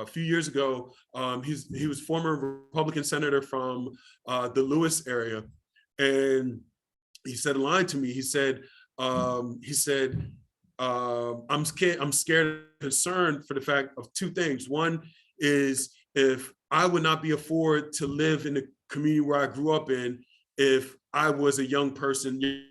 few years ago. He was former Republican senator from the Lewis area, and he said a line to me. He said, I'm scared and concerned for the fact of two things. One is if I would not be afforded to live in the community where I grew up in if I was a young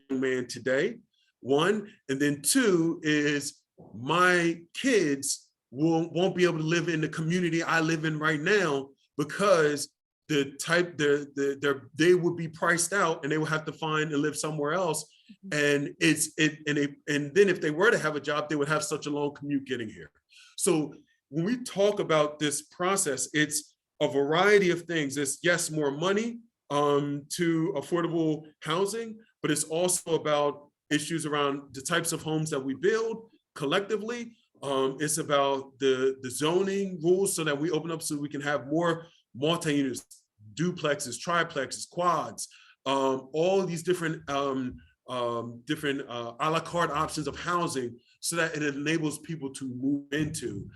man today, one, and then two is my kids won't be able to live in the community I live in right now because they would be priced out and they would have to find and live somewhere else. And then if they were to have a job, they would have such a long commute getting here. So when we talk about this process, it's a variety of things. It's yes, more money to affordable housing, but it's also about issues around the types of homes that we build collectively. It's about the zoning rules so that we open up so we can have more multi-units, duplexes, triplexes, quads, all of these different a la carte options of housing so that it enables people to move into,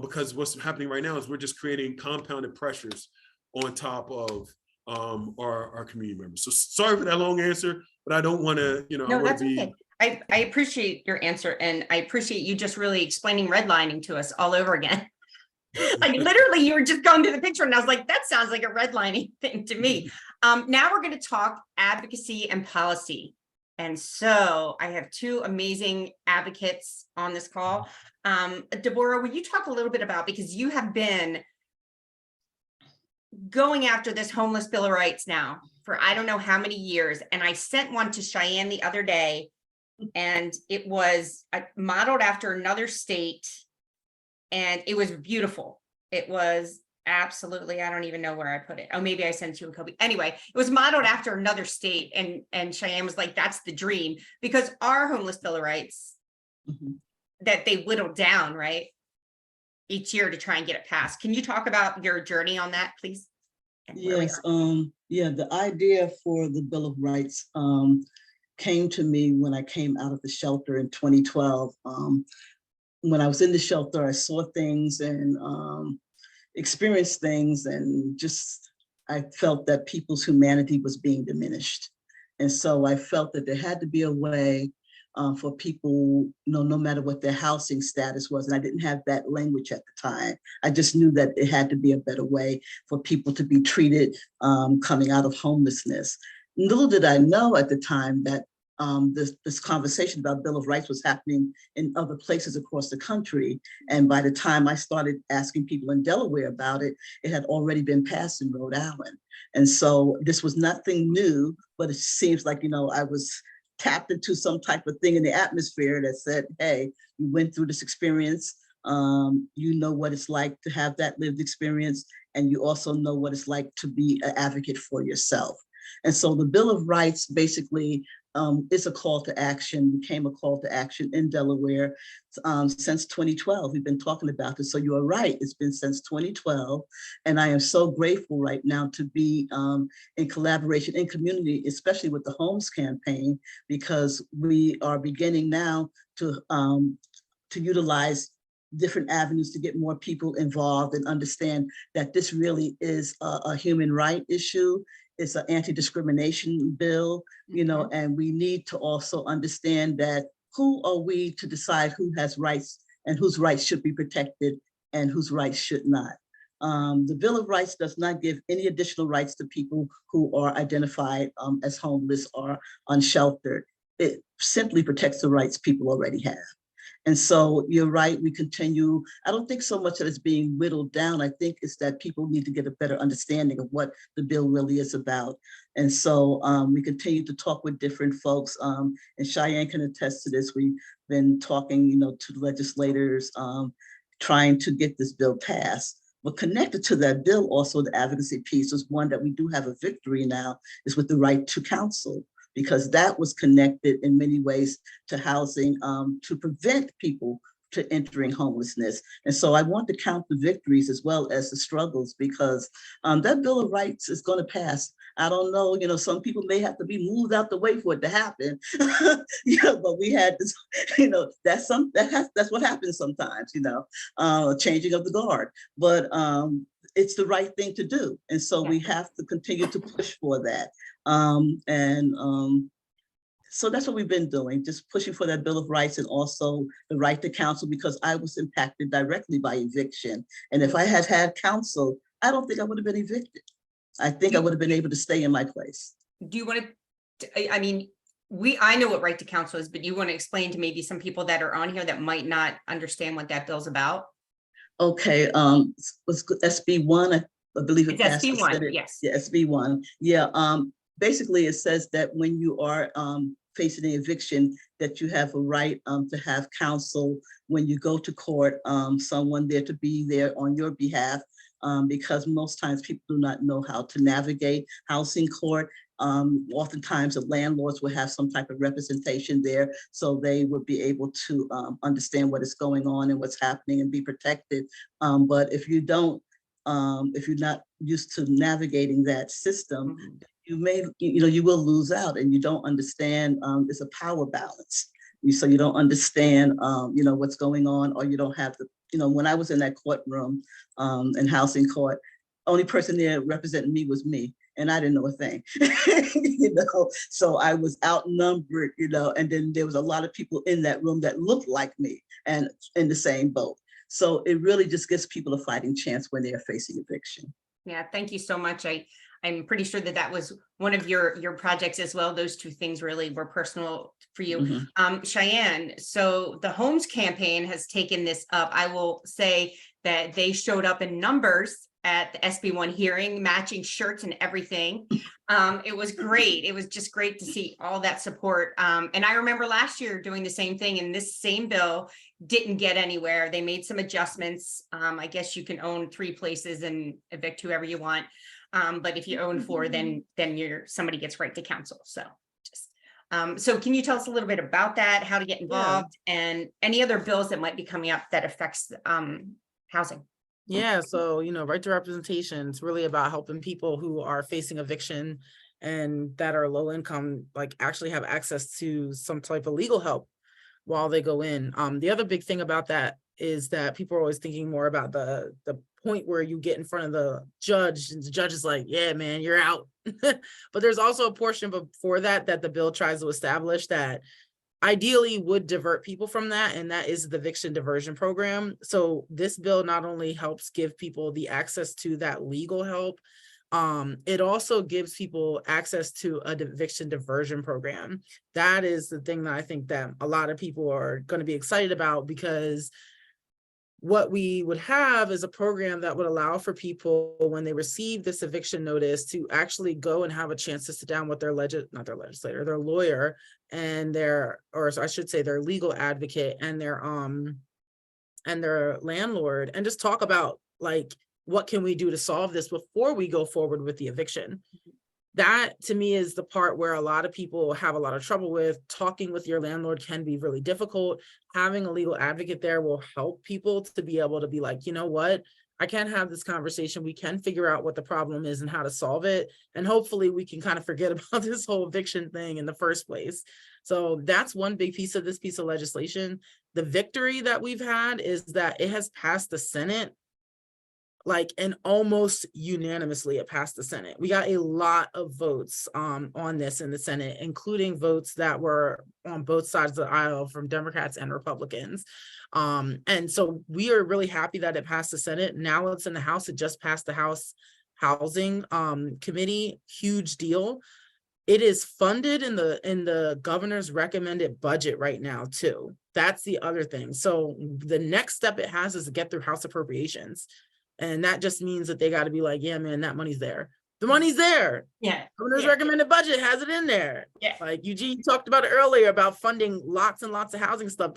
because what's happening right now is we're just creating compounded pressures on top of our community members. So sorry for that long answer, but I don't want to, No, that's okay. I appreciate your answer, and I appreciate you just really explaining redlining to us all over again. Like literally you were just going to the picture and I was like, that sounds like a redlining thing to me. Now we're going to talk advocacy and policy. And so I have two amazing advocates on this call. DeBorah, will you talk a little bit about, because you have been going after this homeless Bill of Rights now for I don't know how many years. And I sent one to Shyanne the other day, and it was modeled after another state. And it was beautiful. It was absolutely, I don't even know where I put it. Oh, maybe I sent you a copy. Anyway, it was modeled after another state. And Shyanne was like, that's the dream, because our homeless Bill of Rights that they whittled down, right, each year to try and get it passed. Can you talk about your journey on that, please? Yes, the idea for the Bill of Rights came to me when I came out of the shelter in 2012. When I was in the shelter, I saw things and experienced things, and I felt that people's humanity was being diminished. And so I felt that there had to be a way for people, no matter what their housing status was. And I didn't have that language at the time. I just knew that it had to be a better way for people to be treated coming out of homelessness. Little did I know at the time that this conversation about Bill of Rights was happening in other places across the country. And by the time I started asking people in Delaware about it, it had already been passed in Rhode Island. And so this was nothing new, but it seems like, I was tapped into some type of thing in the atmosphere that said, hey, you went through this experience. You know what it's like to have that lived experience. And you also know what it's like to be an advocate for yourself. And so the Bill of Rights basically is a call to action, became a call to action in Delaware since 2012. We've been talking about this. So you are right, it's been since 2012. And I am so grateful right now to be in collaboration in community, especially with the H.O.M.E.S campaign, because we are beginning now to utilize different avenues to get more people involved and understand that this really is a human right issue. It's an anti-discrimination bill, and we need to also understand that who are we to decide who has rights and whose rights should be protected and whose rights should not. The Bill of Rights does not give any additional rights to people who are identified as homeless or unsheltered. It simply protects the rights people already have. And so you're right, we continue. I don't think so much that it's being whittled down. I think it's that people need to get a better understanding of what the bill really is about. And so we continue to talk with different folks, and Shyanne can attest to this. We've been talking, to legislators, trying to get this bill passed. But connected to that bill, also the advocacy piece was one that we do have a victory now, is with the right to counsel, because that was connected in many ways to housing, to prevent people to entering homelessness. And so I want to count the victories as well as the struggles, because that Bill of Rights is going to pass. I don't know, some people may have to be moved out the way for it to happen. But we had this, that's what happens sometimes, changing of the guard. But it's the right thing to do. And so we have to continue to push for that. So that's what we've been doing, just pushing for that Bill of Rights, and also the right to counsel, because I was impacted directly by eviction. And if I had had counsel, I don't think I would have been evicted. I think I would have been able to stay in my place. Do you want to, I mean, I know what right to counsel is, but you want to explain to maybe some people that are on here that might not understand what that bill's about? Okay, was SB1, I believe it passed the SB1, Senate. yes. Yeah, SB1. Yeah, basically it says that when you are facing an eviction, that you have a right to have counsel when you go to court, someone there to be there on your behalf, because most times people do not know how to navigate housing court. Oftentimes the landlords will have some type of representation there, so they would be able to understand what is going on and what's happening and be protected. But if you don't, if you're not used to navigating that system, you may, you will lose out, and you don't understand. It's a power balance. So you don't understand, what's going on, or you don't have the, when I was in that courtroom, in housing court, only person there representing me was me, and I didn't know a thing, so I was outnumbered, and then there was a lot of people in that room that looked like me and in the same boat. So it really just gives people a fighting chance when they are facing eviction. Yeah, thank you so much. I'm pretty sure that was one of your projects as well. Those two things really were personal for you. Shyanne, so the H.O.M.E.S campaign has taken this up. I will say that they showed up in numbers at the SB1 hearing, matching shirts and everything. It was great. It was just great to see all that support. And I remember last year doing the same thing, and this same bill didn't get anywhere. They made some adjustments. I guess you can own 3 places and evict whoever you want. But if you own 4, then somebody gets right to counsel. So so can you tell us a little bit about that, how to get involved, and any other bills that might be coming up that affects housing? Yeah, so, right to representation, it's really about helping people who are facing eviction and that are low income, like actually have access to some type of legal help while they go in. The other big thing about that is that people are always thinking more about the point where you get in front of the judge, and the judge is like, yeah, man, you're out. But there's also a portion before that the bill tries to establish that ideally would divert people from that, and that is the eviction diversion program. So this bill not only helps give people the access to that legal help, it also gives people access to a eviction diversion program. That is the thing that I think that a lot of people are going to be excited about, because what we would have is a program that would allow for people, when they receive this eviction notice, to actually go and have a chance to sit down with their their lawyer and their legal advocate and their landlord, and just talk about, like, what can we do to solve this before we go forward with the eviction. That to me is the part where a lot of people have a lot of trouble with. Talking with your landlord can be really difficult. Having a legal advocate there will help people to be able to be like, you know what, I can have this conversation. We can figure out what the problem is and how to solve it. And hopefully we can kind of forget about this whole eviction thing in the first place. So that's one big piece of this piece of legislation. The victory that we've had is that it has passed the Senate, and almost unanimously. It passed the Senate. We got a lot of votes on this in the Senate, including votes that were on both sides of the aisle from Democrats and Republicans. And so we are really happy that it passed the Senate. Now it's in the House. It just passed the House Housing Committee. Huge deal. It is funded in the governor's recommended budget right now too. That's the other thing. So the next step it has is to get through House appropriations. And that just means that they got to be like, yeah, man, that money's there. The money's there. Yeah. Governor's Yeah. recommended budget has it in there. Yeah. Like Eugene talked about it earlier about funding lots and lots of housing stuff.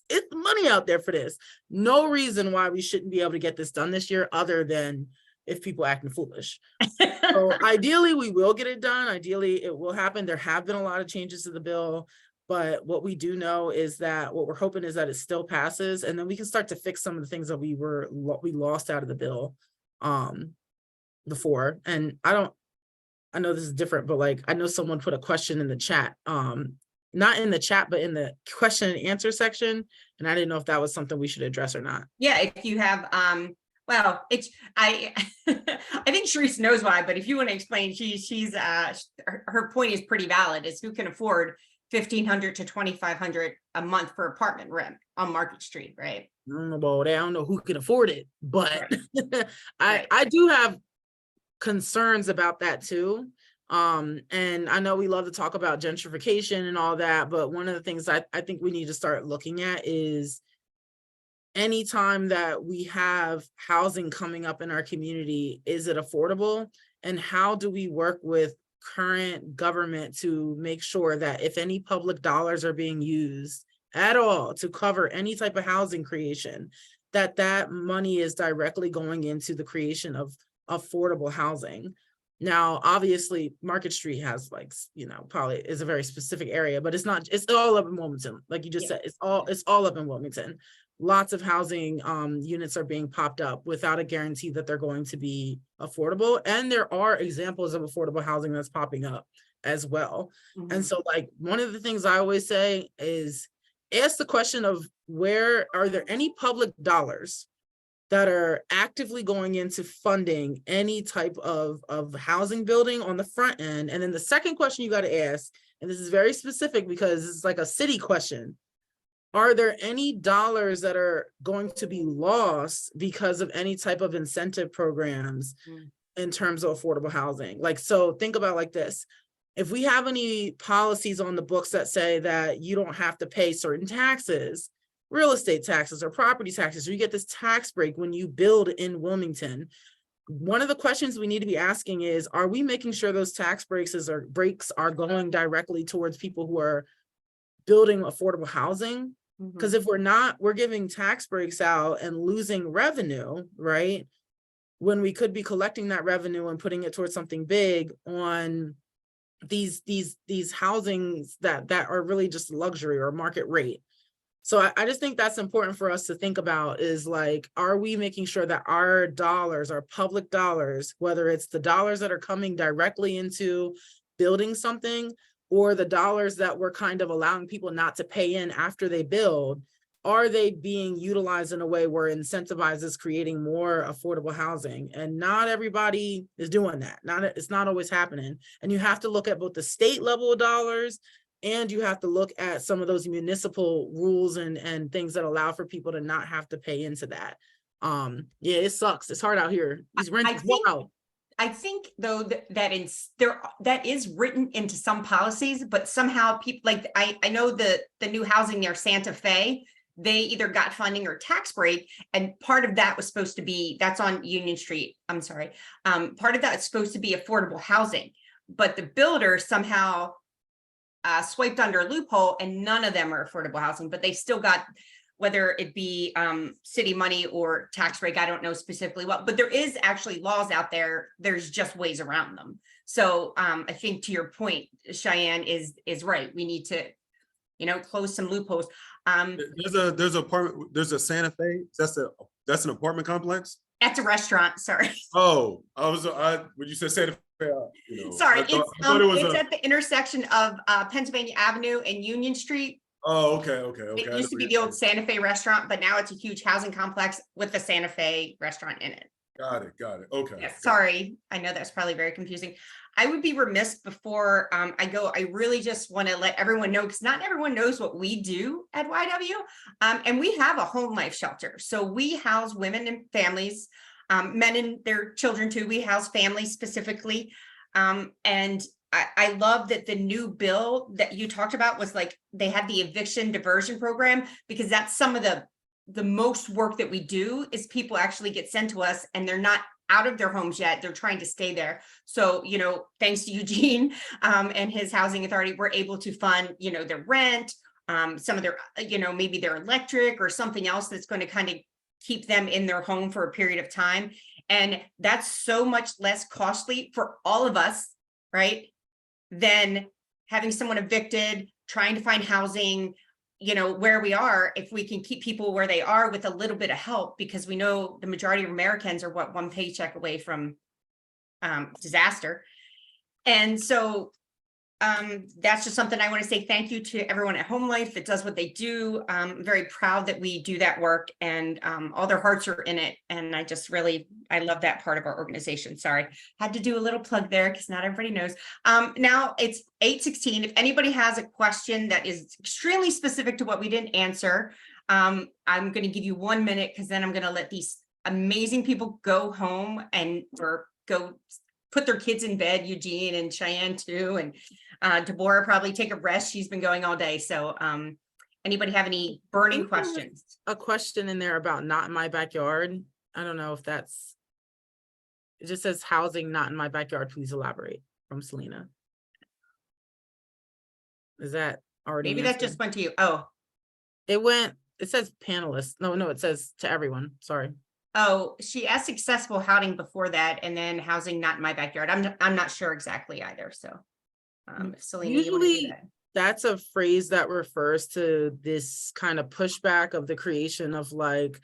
It's money out there for this. No reason why we shouldn't be able to get this done this year other than if people acting foolish. So ideally we will get it done. Ideally it will happen. There have been a lot of changes to the bill, but what we do know is that what we're hoping is that it still passes, and then we can start to fix some of the things that we lost out of the bill before. And I know this is different, but like, I know someone put a question in the chat, not in the chat, but in the question and answer section. And I didn't know if that was something we should address or not. Yeah, if you have, well, it's, I think Sharice knows why, but if you want to explain, her point is pretty valid, is who can afford $1,500 to $2,500 a month for apartment rent on Market Street, right? I don't know who can afford it, but Right. I do have concerns about that too. And I know we love to talk about gentrification and all that, but one of the things I think we need to start looking at is anytime that we have housing coming up in our community, is it affordable? And how do we work with current government to make sure that if any public dollars are being used at all to cover any type of housing creation, that money is directly going into the creation of affordable housing. Now, obviously, Market Street has probably is a very specific area, but it's all up in Wilmington. Like you just said, it's all up in Wilmington. Lots of housing units are being popped up without a guarantee that they're going to be affordable. And there are examples of affordable housing that's popping up as well. Mm-hmm. And so like one of the things I always say is ask the question of where are there any public dollars that are actively going into funding any type of housing building on the front end. And then the second question you got to ask, and this is very specific because it's like a city question, are there any dollars that are going to be lost because of any type of incentive programs in terms of affordable housing? Like, so think about like this. If we have any policies on the books that say that you don't have to pay certain taxes, real estate taxes or property taxes, or you get this tax break when you build in Wilmington, one of the questions we need to be asking is, are we making sure those tax breaks are going directly towards people who are building affordable housing? Because if we're not, we're giving tax breaks out and losing revenue, right? When we could be collecting that revenue and putting it towards something big on these housings that are really just luxury or market rate. So I just think that's important for us to think about is like, are we making sure that our dollars, our public dollars, whether it's the dollars that are coming directly into building something or the dollars that we're kind of allowing people not to pay in after they build, are they being utilized in a way where it incentivizes creating more affordable housing? And not everybody is doing that. It's not always happening. And you have to look at both the state level of dollars and you have to look at some of those municipal rules and things that allow for people to not have to pay into that. Yeah, it sucks. It's hard out here. These rents is wild. I think though that is written into some policies, but somehow people like I know the new housing near Santa Fe, they either got funding or tax break, and part of that was supposed to be, that's on Union Street. I'm sorry. Part of that is supposed to be affordable housing, but the builder somehow swiped under a loophole, and none of them are affordable housing, but they still got, whether it be city money or tax break, I don't know specifically what, but there is actually laws out there. There's just ways around them. So I think to your point, Shyanne is right. We need to, close some loopholes. There's a Santa Fe. That's an apartment complex. That's a restaurant. Sorry. Oh, when you said Santa Fe. Sorry, it's at the intersection of Pennsylvania Avenue and Union Street. Oh, okay. It used to be the old Santa Fe restaurant, but now it's a huge housing complex with the Santa Fe restaurant in it. Got it. Okay. Yes, sorry. I know that's probably very confusing. I would be remiss before I go. I really just want to let everyone know, because not everyone knows what we do at YW. And we have a home life shelter. So we house women and families, men and their children too. We house families specifically. And I love that the new bill that you talked about was like, they had the eviction diversion program, because that's some of the most work that we do is people actually get sent to us and they're not out of their homes yet. They're trying to stay there. So, you know, thanks to Eugene and his housing authority, we're able to fund, you know, their rent, some of their, you know, maybe their electric or something else that's going to kind of keep them in their home for a period of time. And that's so much less costly for all of us, right? Than having someone evicted, trying to find housing, you know, where we are, if we can keep people where they are with a little bit of help, because we know the majority of Americans are what, one paycheck away from disaster. And so that's just something I want to say thank you to everyone at Home Life that does what they do. I'm very proud that we do that work, and all their hearts are in it. And I just really, I love that part of our organization. Sorry, had to do a little plug there because not everybody knows. Now it's 8:16. If anybody has a question that is extremely specific to what we didn't answer, I'm going to give you 1 minute, because then I'm going to let these amazing people go home or go put their kids in bed, Eugene and Shyanne too, and DeBorah probably take a rest. She's been going all day. So anybody have any burning questions? A question in there about not in my backyard. I don't know if that's, it just says housing not in my backyard. Please elaborate, from Selena. Is that already Maybe answered? that just went to you. Oh, it says panelists. No, it says to everyone. Sorry. oh, she asked accessible housing before that, and then housing not in my backyard. I'm not sure exactly either. So Selena, you want to do Usually that? that's a phrase that refers to this kind of pushback of the creation of like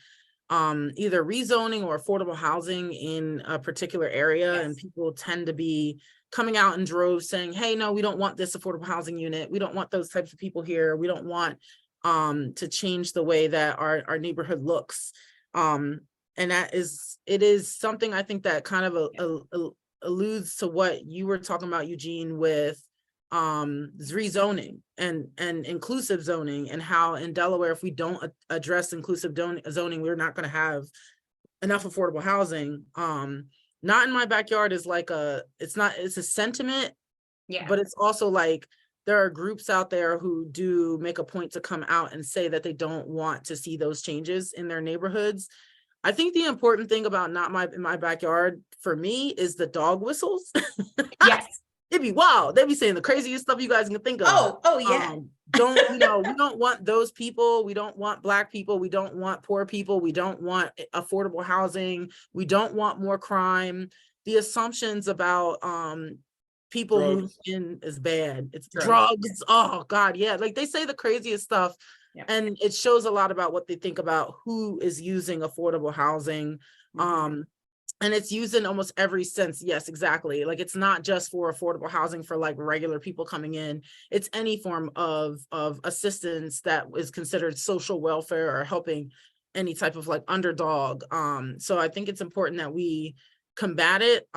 either rezoning or affordable housing in a particular area. Yes. And people tend to be coming out in droves saying, hey, no, we don't want this affordable housing unit. We don't want those types of people here. We don't want to change the way that our neighborhood looks. And it is something I think that kind of alludes to what you were talking about, Eugene, with rezoning and inclusive zoning, and how in Delaware, if we don't address inclusive zoning, we're not going to have enough affordable housing. Not in my backyard is like it's a sentiment, Yeah. but it's also like there are groups out there who do make a point to come out and say that they don't want to see those changes in their neighborhoods. I think the important thing about not in my backyard for me is the dog whistles. Yes. It'd be wild. They'd be saying the craziest stuff you guys can think of. Oh yeah. We don't want those people. We don't want Black people. We don't want poor people. We don't want affordable housing. We don't want more crime. The assumptions about people moving in is bad. It's drugs. Oh God, yeah. Like they say the craziest stuff. Yeah. And it shows a lot about what they think about who is using affordable housing. And it's used in almost every sense. Yes, exactly. Like it's not just for affordable housing for like regular people coming in. It's any form of assistance that is considered social welfare or helping any type of like underdog. So I think it's important that we combat it.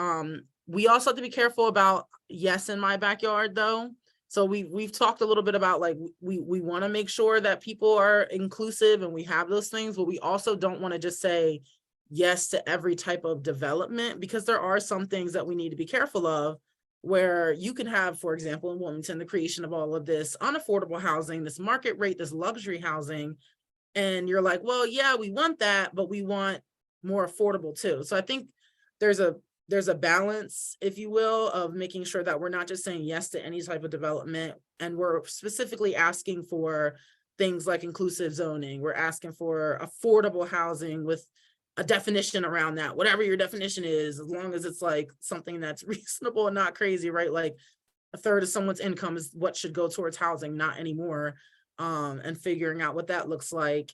We also have to be careful about yes in my backyard though. So we've talked a little bit about like we want to make sure that people are inclusive and we have those things, but we also don't want to just say yes to every type of development, because there are some things that we need to be careful of, where you can have, for example, in Wilmington, the creation of all of this unaffordable housing, this market rate, this luxury housing, and you're like, well, yeah, we want that, but we want more affordable too. So I think there's a balance, if you will, of making sure that we're not just saying yes to any type of development, and we're specifically asking for things like inclusive zoning. We're asking for affordable housing with a definition around that, whatever your definition is, as long as it's like something that's reasonable and not crazy, right? Like a third of someone's income is what should go towards housing, not anymore. And figuring out what that looks like.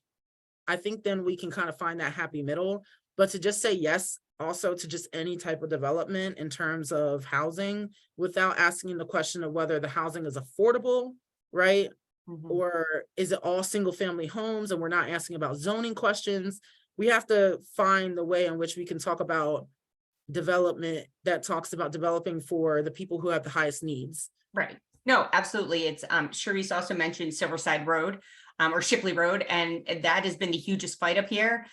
I think then we can kind of find that happy middle, but to just say yes also to just any type of development in terms of housing without asking the question of whether the housing is affordable, right? Or is it all single family homes and we're not asking about zoning questions? We have to find the way in which we can talk about development that talks about developing for the people who have the highest needs. Right. No, absolutely. It's Sharice also mentioned Silverside Road or Shipley Road, and that has been the hugest fight up here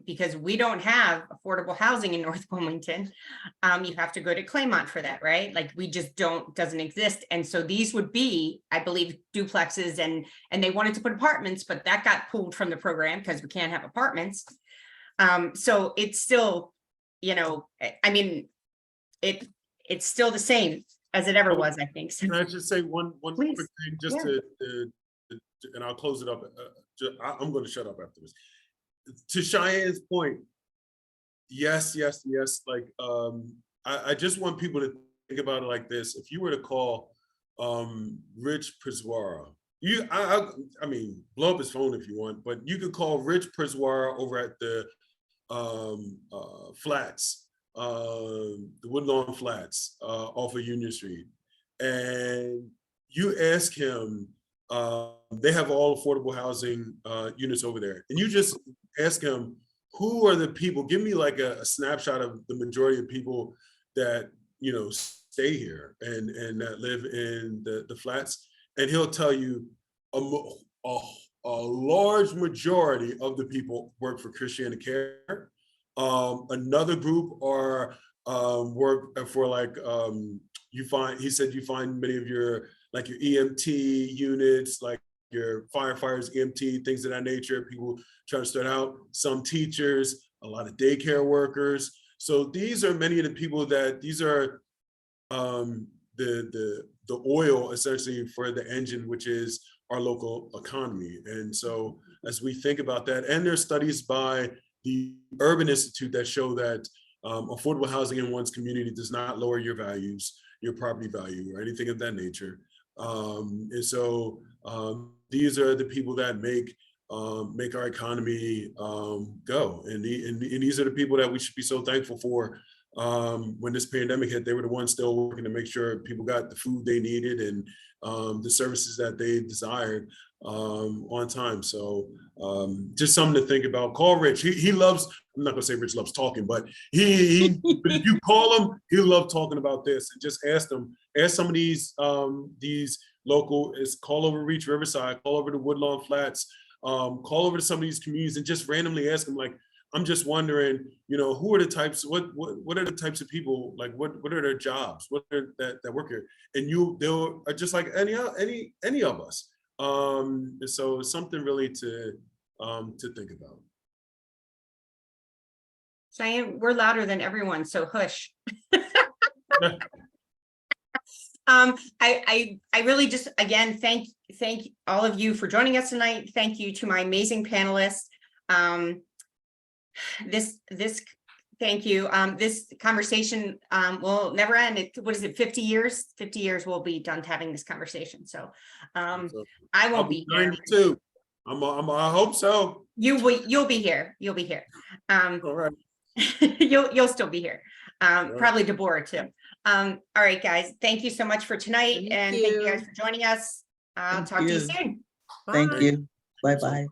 because we don't have affordable housing in North Wilmington. You have to go to Claymont for that, right? Like we just doesn't exist. And so these would be, I believe, duplexes, and they wanted to put apartments, but that got pulled from the program because we can't have apartments. So it's still you know, I mean, it's still the same as it ever was, I think. So, Can I just say one Please. quick thing, just Yeah. and I'll close it up. I'm going to shut up after this. To Cheyenne's point, yes. Like, I just want people to think about it like this. If you were to call Rich Priswara, I mean, blow up his phone if you want, but you could call Rich Priswara over at the flats, the Woodlawn Flats off of Union Street, and you ask him, they have all affordable housing units over there, and you just ask him, who are the people? Give me like a snapshot of the majority of people that, you know, stay here and that live in the flats, and he'll tell you a large majority of the people work for Christian Care. Another group are work for like he said you find many of your like your EMT units, like your firefighters, EMT, things of that nature. People trying to start out. Some teachers, a lot of daycare workers. So these are many of the people that these are the oil essentially for the engine, which is our local economy. And so as we think about that, and there's studies by the Urban Institute that show that affordable housing in one's community does not lower your values, your property value, or anything of that nature. And so these are the people that make our economy go. And these are the people that we should be so thankful for. When this pandemic hit, they were the ones still working to make sure people got the food they needed and the services that they desired on time. So just something to think about. Call Rich. He loves, I'm not gonna say Rich loves talking, but but if you call him, he'll love talking about this. And just ask some of these local, call over Reach Riverside, call over to Woodlawn Flats, call over to some of these communities and just randomly ask them, like, I'm just wondering, you know, who are the types, what are the types of people, like what are their jobs, what are that work here? And they'll are just like any of us. So it's something really to think about. Shyanne, we're louder than everyone, so hush. I really just, again, thank all of you for joining us tonight. Thank you to my amazing panelists. Thank you. This conversation will never end. What is it, 50 years? 50 years we'll be done having this conversation. So I won't be here. 92. I hope so. You'll be here. You'll be here. All right. You'll still be here. Probably DeBorah too. All right, guys. Thank you so much for tonight. Thank you guys for joining us. I'll talk to you soon. Thank you. Bye-bye.